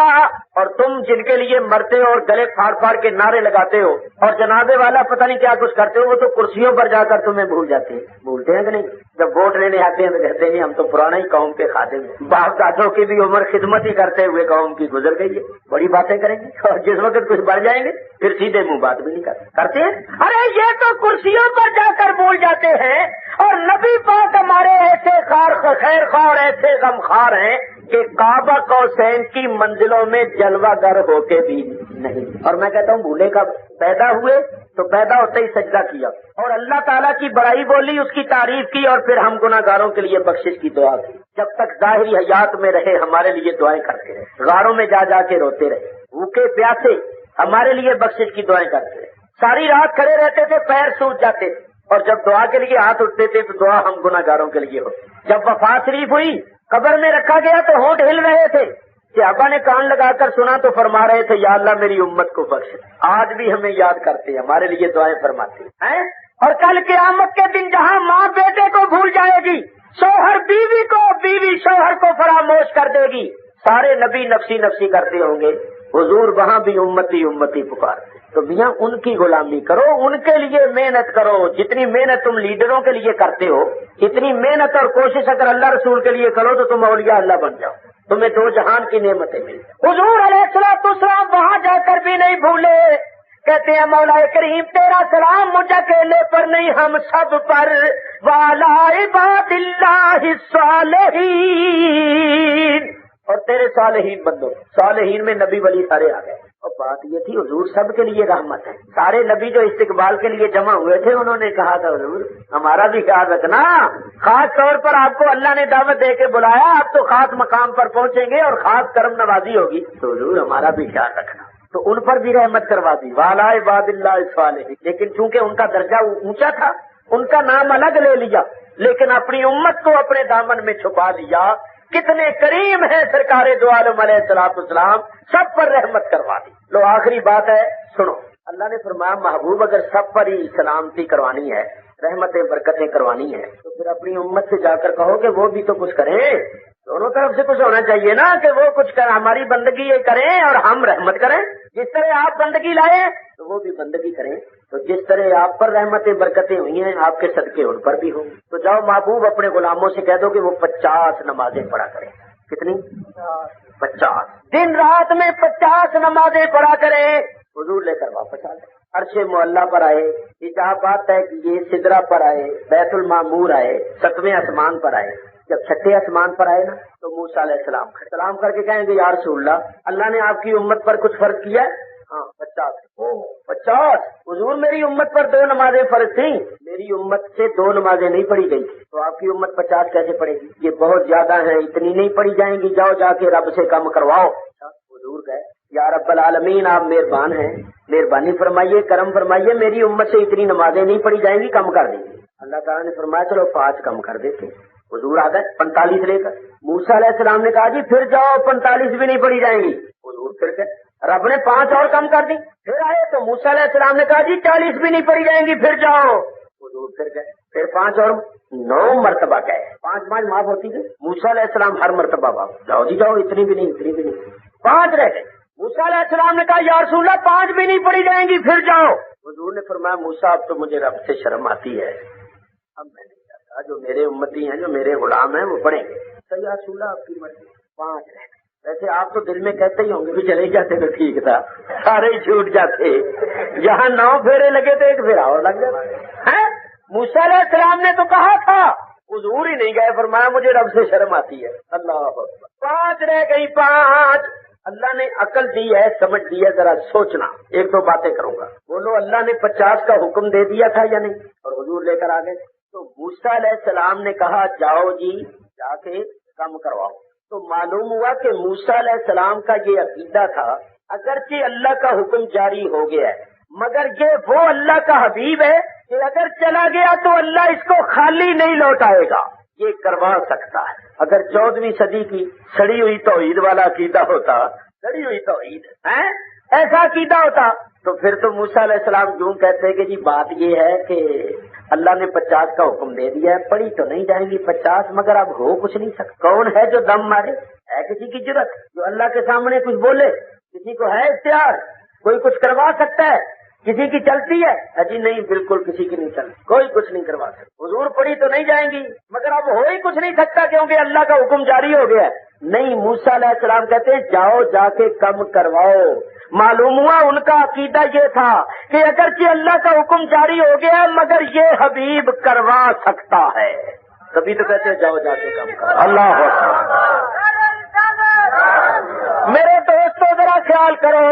اور تم جن کے لیے مرتے ہو اور گلے پھاڑ پھاڑ کے نعرے لگاتے ہو اور جنابے والا پتہ نہیں کیا کچھ کرتے ہو، وہ تو کرسیوں پر جا کر تمہیں بھول جاتے ہیں۔ بھولتے ہیں کہ نہیں؟ جب ووٹ لینے آتے ہیں تو کہتے ہیں ہم تو پرانا ہی قوم کے خادم ہیں، باپ دادوں کی بھی عمر خدمت ہی کرتے ہوئے قوم کی گزر گئی ہے، بڑی باتیں کریں گے اور جس وقت کچھ بڑھ جائیں گے پھر سیدھے منہ بات بھی نہیں کرتے ہیں۔ ارے یہ تو کرسیوں پر جا کر بھول جاتے ہیں، اور نبی پاک ہمارے ایسے خیر خواہ ایسے غم خار ہیں کہ کعبہ حسین کی منزلوں میں جلوہ گر ہو کے بھی نہیں۔ اور میں کہتا ہوں بھولے کا پیدا ہوئے تو پیدا ہوتے ہی سجدہ کیا اور اللہ تعالیٰ کی بڑائی بولی، اس کی تعریف کی، اور پھر ہم گناہگاروں کے لیے بخشش کی دعا کی۔ جب تک ظاہری حیات میں رہے ہمارے لیے دعائیں کرتے رہے، غاروں میں جا جا کے روتے رہے، بھوکے پیاسے ہمارے لیے بخشش کی دعائیں کرتے رہے، ساری رات کھڑے رہتے تھے، پیر سوج جاتے تھے، اور جب دعا کے لیے ہاتھ اٹھتے تھے تو دعا ہم گناہگاروں کے لیے ہوتی۔ جب وفات شریف ہوئی، قبر میں رکھا گیا تو ہونٹ ہل رہے تھے، صحابہ نے کان لگا کر سنا تو فرما رہے تھے یا اللہ میری امت کو بخش۔ آج بھی ہمیں یاد کرتے ہیں، ہمارے لیے دعائیں فرماتے ہیں۔ اور کل قیامت کے دن جہاں ماں بیٹے کو بھول جائے گی، شوہر بیوی کو، بیوی شوہر کو فراموش کر دے گی، سارے نبی نفسی نفسی کرتے ہوں گے، حضور وہاں بھی امتی امتی پکارتے۔ تو میاں ان کی غلامی کرو، ان کے لیے محنت کرو، جتنی محنت تم لیڈروں کے لیے کرتے ہو اتنی محنت اور کوشش اگر اللہ رسول کے لیے کرو تو تم اولیاء اللہ بن جاؤ، تمہیں دو جہان کی نعمتیں مل جائیں۔ حضور علیہ السلام وہاں جا کر بھی نہیں بھولے، کہتے ہیں مولا کریم تیرا سلام مجھ اکیلے پر نہیں ہم سب پر، وعلی عباد اللہ الصالحین، اور تیرے صالحین بندوں، صالحین میں نبی ولی سارے آ گئے۔ اور بات یہ تھی حضور سب کے لیے رحمت ہے، سارے نبی جو استقبال کے لیے جمع ہوئے تھے انہوں نے کہا تھا حضور ہمارا بھی خیال رکھنا، خاص طور پر آپ کو اللہ نے دعوت دے کے بلایا، آپ تو خاص مقام پر پہنچیں گے اور خاص کرم نوازی ہوگی، تو حضور ہمارا بھی خیال رکھنا۔ تو ان پر بھی رحمت کروا دی، وعلی عباد اللہ الصالحین، لیکن چونکہ ان کا درجہ اونچا تھا ان کا نام الگ لے لیا، لیکن اپنی امت کو اپنے دامن میں چھپا لیا۔ کتنے کریم ہیں سرکار دو عالم علیہ السلام، سب پر رحمت کروا دی۔ لو آخری بات ہے سنو، اللہ نے فرمایا محبوب اگر سب پر ہی سلامتی کروانی ہے، رحمتیں برکتیں کروانی ہے، تو پھر اپنی امت سے جا کر کہو کہ وہ بھی تو کچھ کریں، دونوں طرف سے کچھ ہونا چاہیے نا، کہ وہ کچھ کریں، ہماری بندگی یہ کریں اور ہم رحمت کریں۔ جس طرح آپ بندگی لائے تو وہ بھی بندگی کریں، تو جس طرح آپ پر رحمتیں برکتیں ہوئی ہیں آپ کے صدقے ان پر بھی ہوں۔ تو جاؤ محبوب اپنے غلاموں سے کہہ دو کہ وہ 50 نمازیں پڑھا کریں۔ کتنی؟ 50 دن رات میں 50 نمازیں پڑھا کریں، حضور لے کر واپس آ گئے، عرش معلیٰ پر آئے، حجابات طے کیے، سدرہ پر آئے، بیت المعمور آئے، 7ویں آسمان پر آئے۔ جب 6ٹھے آسمان پر آئے نا تو موسیٰ علیہ السلام سلام کر کے کہیں گے یا رسول اللہ نے آپ کی امت پر کچھ فرض کیا ہے؟ ہاں 50 حضور میری امت پر 2 نمازیں فرض تھیں، میری امت سے 2 نمازیں نہیں پڑھی گئی، تو آپ کی امت 50 کیسے پڑے گی؟ یہ بہت زیادہ ہیں، اتنی نہیں پڑھی جائیں گی، جاؤ جا کے رب سے کم کرواؤ۔ حضور گئے، یا رب العالمین آپ مہربان ہیں، مہربانی فرمائیے، کرم فرمائیے، میری امت سے اتنی نمازیں نہیں پڑھی جائیں گی، کم کر دیجیے۔ اللہ تعالیٰ نے فرمایا چلو 5 کم کر دیتے۔ حضور آ گئے 45 لے کر، موسیٰ علیہ السلام نے کہا جی پھر جاؤ 45 بھی نہیں پڑھی جائیں گی، حضور پھر گئے، رب نے 5 اور کم کر دی، پھر آئے تو موسیٰ علیہ السلام نے کہا جی 40 بھی نہیں پڑھی جائیں گی، پھر جاؤ، حضور پھر گئے، پھر 5 اور 9 مرتبہ گئے، 5 معاف ہوتی ہے، موسیٰ علیہ السلام ہر مرتبہ معاف، جاؤ جی جاؤ، اتنی بھی نہیں 5 رہ گئے، موسیٰ علیہ السلام نے کہا یا رسول اللہ 5 بھی نہیں پڑھی جائیں گی، پھر جاؤ، حضور نے فرمایا موسیٰ اب تو مجھے رب سے شرم آتی ہے، اب میں نہیں چاہتا جو میرے امتی ہیں جو میرے غلام ہیں وہ پڑھیں گے۔ سیدہ رسول اللہ آپ کی مرضی، 5 رہ گئے۔ ویسے آپ تو دل میں کہتے ہی ہوں گے کہ چلے جاتے تو ٹھیک تھا، سارے ہی چھوٹ جاتے، جہاں 9 پھیرے لگے تو 1 پھیرا اور لگ جاتا۔ موسیٰ علیہ السلام نے تو کہا تھا، حضور ہی نہیں گئے، فرمایا مجھے رب سے شرم آتی ہے۔ اللہ اکبر، 5 رہ گئی، 5۔ اللہ نے عقل دی ہے، سمجھ دی ہے، ذرا سوچنا، 1-2 باتیں کروں گا۔ بولو اللہ نے 50 کا حکم دے دیا تھا یا نہیں؟ اور حضور لے کر آ گئے۔ تو موسیٰ علیہ السلام نے کہا جاؤ جی جا کے کم کرواؤ۔ تو معلوم ہوا کہ موسیٰ علیہ السلام کا یہ عقیدہ تھا، اگرچہ اللہ کا حکم جاری ہو گیا ہے مگر یہ وہ اللہ کا حبیب ہے کہ اگر چلا گیا تو اللہ اس کو خالی نہیں لوٹائے گا، یہ کروا سکتا ہے۔ اگر 14ویں صدی کی سڑی ہوئی توحید والا عقیدہ ہوتا، سڑی ہوئی توحید ایسا عقیدہ ہوتا تو پھر تو موسیٰ علیہ السلام یوں کہتے کہ جی بات یہ ہے کہ اللہ نے 50 کا حکم دے دیا ہے، پڑھی تو نہیں جائیں گی 50 مگر اب ہو کچھ نہیں سکتا۔ کون ہے جو دم مارے؟ ہے کسی کی جرت جو اللہ کے سامنے کچھ بولے؟ کسی کو ہے اختیار؟ کوئی کچھ کروا سکتا ہے؟ کسی کی چلتی ہے؟ جی نہیں، بالکل کسی کی نہیں چلتی، کوئی کچھ نہیں کروا سکتا۔ حضور پڑھی تو نہیں جائیں گی مگر اب ہو ہی کچھ نہیں سکتا کیونکہ اللہ کا حکم جاری ہو گیا ہے۔ نہیں، موسیٰ علیہ السلام کہتے ہیں جاؤ جا کے کم کرواؤ۔ معلوم ہوا ان کا عقیدہ یہ تھا کہ اگرچہ اللہ کا حکم جاری ہو گیا مگر یہ حبیب کروا سکتا ہے، تبھی تو کہتے ہیں جاؤ جا کے کم کرواؤ۔ اللہ میرے دوستو ذرا خیال کرو،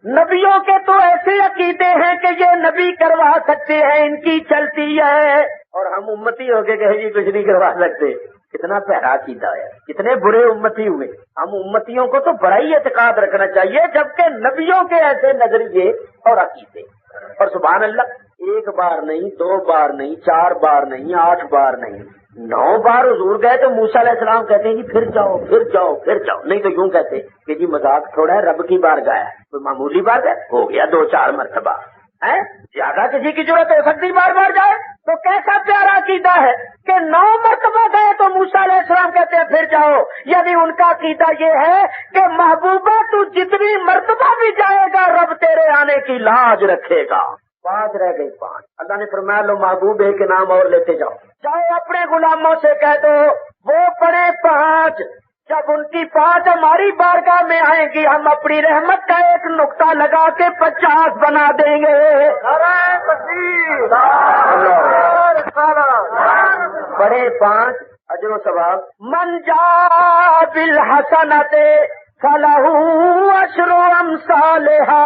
نبیوں کے تو ایسے عقیدے ہیں کہ یہ نبی کروا سکتے ہیں، ان کی چلتی ہے، اور ہم امتی ہو کے کہیں جی کچھ نہیں کروا سکتے۔ کتنا پیارا عقیدہ ہے، کتنے برے امتی ہوئے۔ ہم امتیوں کو تو بڑا ہی اعتقاد رکھنا چاہیے، جبکہ نبیوں کے ایسے نظریے اور عقیدے۔ اور سبحان اللہ، 1 بار نہیں، 2 بار نہیں، 4 بار نہیں، 8 بار نہیں، 9 بار حضور گئے تو موسیٰ علیہ السلام کہتے ہیں جی پھر جاؤ پھر جاؤ پھر جاؤ، نہیں تو یوں کہتے کہ جی مذاق تھوڑا ہے، رب کی بار گیا ہے، کوئی معمولی بات ہے، ہو گیا 2-4 مرتبہ ہے، زیادہ کسی کی ضرورت ہو سکتی بار بار جائے؟ تو کیسا پیارا عقیدہ ہے کہ 9 مرتبہ گئے تو موسیٰ علیہ السلام کہتے ہیں پھر جاؤ، یعنی ان کا عقیدہ یہ ہے کہ محبوبہ تو جتنی مرتبہ بھی جائے گا رب تیرے آنے کی لاج رکھے گا۔ 5 رہ گئی، 5۔ اللہ نے فرمایا لو محبوب ہے کے نام اور لیتے جاؤ، جاؤ اپنے غلاموں سے کہہ دو وہ پڑھے 5، جب ان کی 5 ہماری بارگاہ میں آئیں گی ہم اپنی رحمت کا ایک نقطہ لگا کے 50 بنا دیں گے۔ پڑھے 5، اجر و ثواب۔ من جاء بالحسنۃ فلہ عشر امثالھا،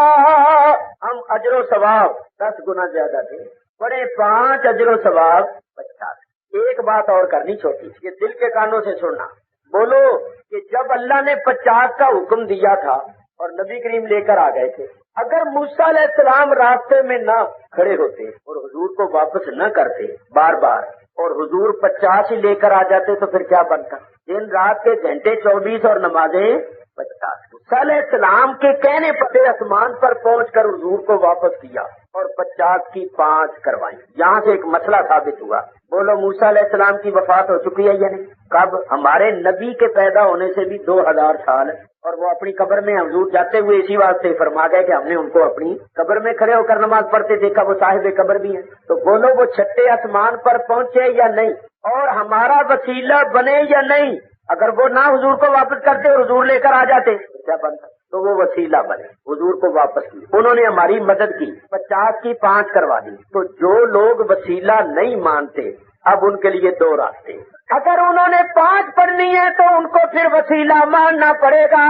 ہم اجر و ثواب 10 گنا زیادہ دیں۔ پڑھے 5، اجر و ثواب 50۔ ایک بات اور کرنی چھوٹی، یہ دل کے کانوں سے سننا، بولو کہ جب اللہ نے 50 کا حکم دیا تھا اور نبی کریم لے کر آ گئے تھے، اگر موسیٰ علیہ السلام راستے میں نہ کھڑے ہوتے اور حضور کو واپس نہ کرتے بار بار اور حضور 50 ہی لے کر آ جاتے تو پھر کیا بنتا؟ دن رات کے گھنٹے 24 اور نمازیں 50۔ موسیٰ علیہ السلام کے کہنے پر آسمان پر پہنچ کر حضور کو واپس کیا اور 50 کی 5 کروائیں۔ یہاں سے ایک مسئلہ ثابت ہوا، بولو موسیٰ علیہ السلام کی وفات ہو چکی ہے یا نہیں؟ کب؟ ہمارے نبی کے پیدا ہونے سے بھی 2000 سال، اور وہ اپنی قبر میں حضور جاتے ہوئے اسی واسطے فرما گئے کہ ہم نے ان کو اپنی قبر میں کھڑے ہو کر نماز پڑھتے دیکھا، وہ صاحب قبر بھی ہیں۔ تو بولو وہ چھٹے آسمان پر پہنچے یا نہیں، اور ہمارا وسیلہ بنے یا نہیں؟ اگر وہ نہ حضور کو واپس کرتے اور حضور لے کر آ جاتے کیا بنتا؟ تو وہ وسیلہ بنے، حضور کو واپس کی، انہوں نے ہماری مدد کی، 50 کی 5 کروا دی۔ تو جو لوگ وسیلہ نہیں مانتے اب ان کے لیے 2 راستے، اگر انہوں نے 5 پڑھنی ہے تو ان کو پھر وسیلہ ماننا پڑے گا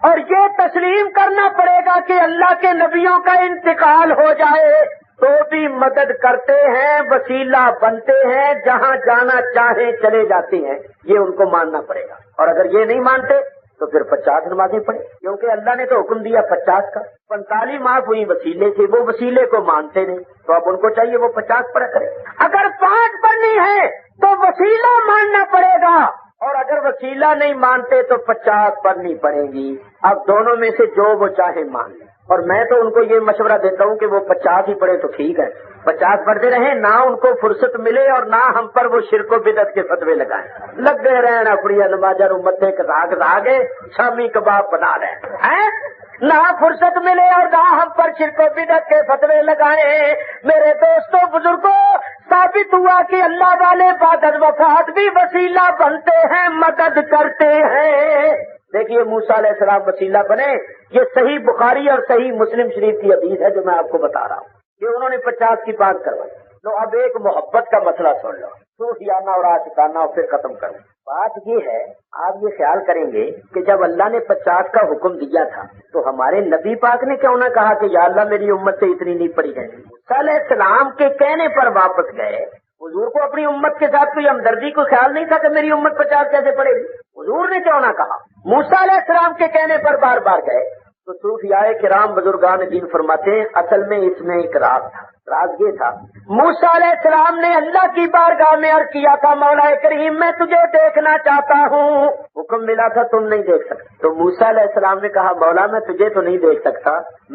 اور یہ تسلیم کرنا پڑے گا کہ اللہ کے نبیوں کا انتقال ہو جائے تو بھی مدد کرتے ہیں، وسیلہ بنتے ہیں، جہاں جانا چاہیں چلے جاتے ہیں، یہ ان کو ماننا پڑے گا۔ اور اگر یہ نہیں مانتے تو پھر 50 نمازیں پڑھیں، کیونکہ اللہ نے تو حکم دیا 50 کا۔ 45 معاف ہوئی وسیلے سے، وہ وسیلے کو مانتے نہیں تو اب ان کو چاہیے وہ 50 پڑھا کرے۔ اگر 5 پڑھنی ہے تو وسیلہ ماننا پڑے گا، اور اگر وسیلہ نہیں مانتے تو 50 پڑھنی پڑے گی۔ اب دونوں میں سے جو وہ چاہے مان لیں، اور میں تو ان کو یہ مشورہ دیتا ہوں کہ وہ 50 ہی پڑھے تو ٹھیک ہے، 50 پڑھتے رہیں، نہ ان کو فرصت ملے اور نہ ہم پر وہ شرک و بدعت کے فتوے لگائیں، لگ گئے رہے اپنی نمازوں متے کسا کسا کے شامی کباب بنا رہے ہیں۔ نہ فرصت ملے اور نہ ہم پر شرک و بدعت کے فتوے لگائیں۔ میرے دوستوں بزرگوں، ثابت ہوا کہ اللہ والے بعد از وفات بھی وسیلہ بنتے ہیں، مدد کرتے ہیں۔ دیکھیے موسیٰ علیہ السلام وسیلہ بنے، یہ صحیح بخاری اور صحیح مسلم شریف کی حدیث ہے جو میں آپ کو بتا رہا ہوں کہ انہوں نے 50 کی بات کروائی۔ تو اب ایک محبت کا مسئلہ سن لو، صوفیانہ اور عاشقانہ، اور پھر ختم کروں۔ بات یہ ہے، آپ یہ خیال کریں گے کہ جب اللہ نے 50 کا حکم دیا تھا تو ہمارے نبی پاک نے کیوں نہ کہا کہ یا اللہ میری امت سے اتنی نہیں پڑی جائے گی؟ موسیٰ علیہ السلام کے کہنے پر واپس گئے۔ حضور کو اپنی امت کے ساتھ کوئی ہمدردی کو خیال نہیں تھا کہ میری امت 50 کیسے پڑے گی؟ حضور نے کیوں نہ کہا؟ موسیٰ علیہ السلام کے کہنے پر بار بار گئے۔ تو صوفیاء کرام بزرگان دین فرماتے ہیں اصل میں اس میں ایک راز تھا۔ راز یہ تھا، موسیٰ علیہ السلام نے اللہ کی بارگاہ میں عرض کیا تھا مولا کریم میں تجھے دیکھنا چاہتا ہوں، حکم ملا تھا تم نہیں دیکھ سکتے۔ تو موسیٰ علیہ السلام نے کہا مولا میں تجھے تو نہیں دیکھ سکتا،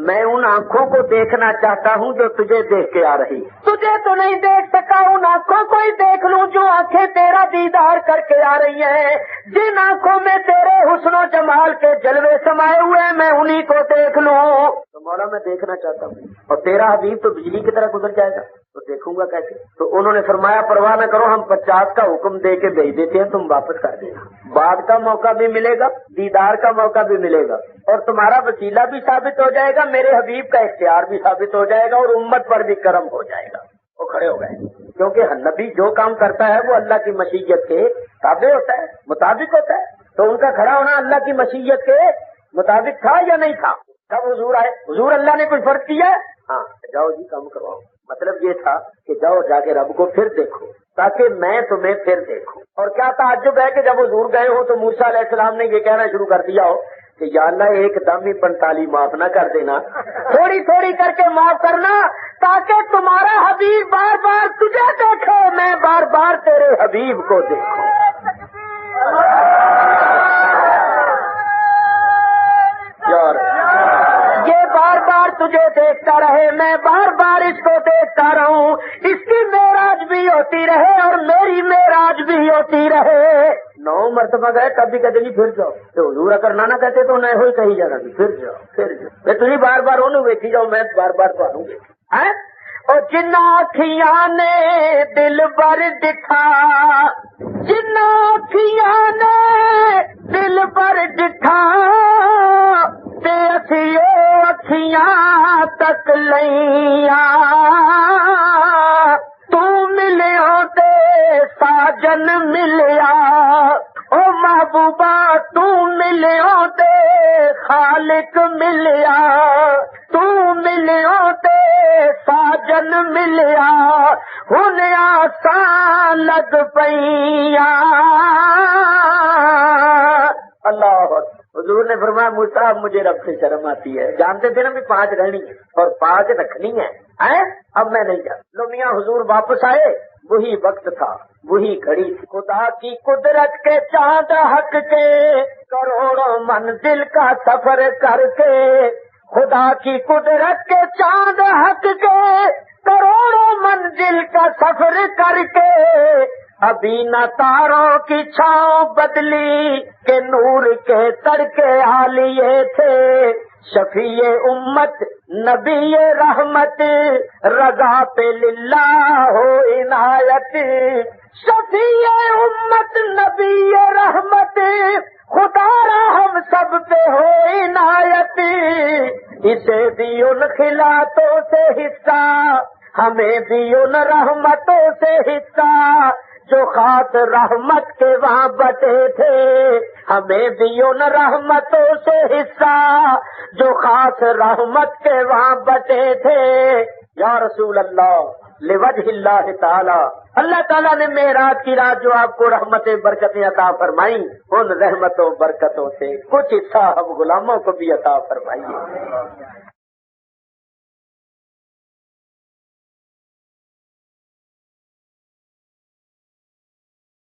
میں ان آنکھوں کو دیکھنا چاہتا ہوں جو تجھے دیکھ کے آ رہی۔ تجھے تو نہیں دیکھ سکا، ان آنکھوں کو ہی دیکھ لوں جو آنکھیں تیرا دیدار کر کے آ رہی ہیں، جن آنکھوں میں تیرے حسن و جمال کے جلوے سمائے ہوئے ہیں میں انہی کو دیکھ لوں۔ تو مولا میں دیکھنا چاہتا ہوں، اور تیرا حبیب تو بجلی کی طرح گزر جائے گا تو دیکھوں گا کیسے؟ تو انہوں نے فرمایا پرواہ نہ کرو، ہم 50 کا حکم دے کے بھیج دیتے ہیں، تم واپس کر دینا، بعد کا موقع بھی ملے گا، دیدار کا موقع بھی ملے گا، اور تمہارا وسیلہ بھی ثابت ہو جائے گا، میرے حبیب کا اختیار بھی ثابت ہو جائے گا، اور امت پر بھی کرم ہو جائے گا۔ وہ کھڑے ہو گئے، کیونکہ نبی جو کام کرتا ہے وہ اللہ کی مشیت کے تابع ہوتا ہے، مطابق ہوتا ہے۔ تو ان کا کھڑا ہونا اللہ کی مشیت کے مطابق تھا یا نہیں تھا؟ کب حضور آئے؟ حضور اللہ نے کوئی فرق کیا؟ ہاں جاؤ جی کام کرواؤ۔ مطلب یہ تھا کہ جاؤ جا کے رب کو پھر دیکھو تاکہ میں تمہیں پھر دیکھوں۔ اور کیا تعجب ہے کہ جب حضور گئے ہو تو موسیٰ علیہ السلام نے یہ کہنا شروع کر دیا ہو کہ یا اللہ ایک دم ہی 45 معاف نہ کر دینا، تھوڑی تھوڑی کر کے معاف کرنا تاکہ تمہارا حبیب بار بار تجھے دیکھے، میں بار بار تیرے حبیب کو دیکھوں۔ یہ بار بار تجھے دیکھتا رہے، میں بار بار اس کو دیکھتا رہوں، اس کی معراج بھی ہوتی رہے اور میری معراج بھی ہوتی رہے۔ 9 مرتبہ گئے تب بھی کہتے نہیں پھر جاؤ، تو حضور اگر نہ کہتے تو نہ ہوئی کہیں جانا بھی پھر جاؤ پھر جاؤ، تجھے بار بار انہوں ویکھی جاؤ، میں بار بار تو گے۔ اور جن آنکھیاں نے دل بر دکھا، جن آنکھیاں نے دل بر دکھا تے اسی اکھیاں تک لئیاں، تو ملیا تے ساجن ملیا، او محبوبہ تو ملیا تے خالق ملیا، تو ملیا تے ساجن ملیا، ہن آسان لگ پئیاں۔ اللہ حضور نے فرمایا موسیٰ اب مجھے رب سے شرم آتی ہے، جانتے تھے نا بھی 5 رہنی ہے اور 5 رکھنی ہے، اب میں نہیں جانتا۔ لو میاں حضور واپس آئے، وہی وقت تھا، وہی گھڑی تھی۔ خدا کی قدرت کے چاند حق کے کروڑوں منزل کا سفر کر کے، خدا کی قدرت کے چاند حق کے کروڑوں منزل کا سفر کر کے، ابھی نہ تاروں کی چھاؤں بدلی کہ نور کے تڑکے آلیے تھے، شفیع امت نبی رحمت رضا پہ للہ ہو عنایت، شفیع امت نبی رحمت خدا را ہم سب پہ ہو عنایت، اسے بھی ان خلاتوں سے حصہ، ہمیں بھی ان رحمتوں سے حصہ، جو خاص رحمت کے وہاں بٹے تھے، ہمیں بھی ان رحمتوں سے حصہ، جو خاص رحمت کے وہاں بٹے تھے۔ یا رسول اللہ لوجہ اللہ تعالی، اللہ تعالیٰ نے معراج کی رات جو آپ کو رحمتیں برکتیں عطا فرمائیں، ان رحمتوں برکتوں سے کچھ حصہ ہم غلاموں کو بھی عطا فرمائیے۔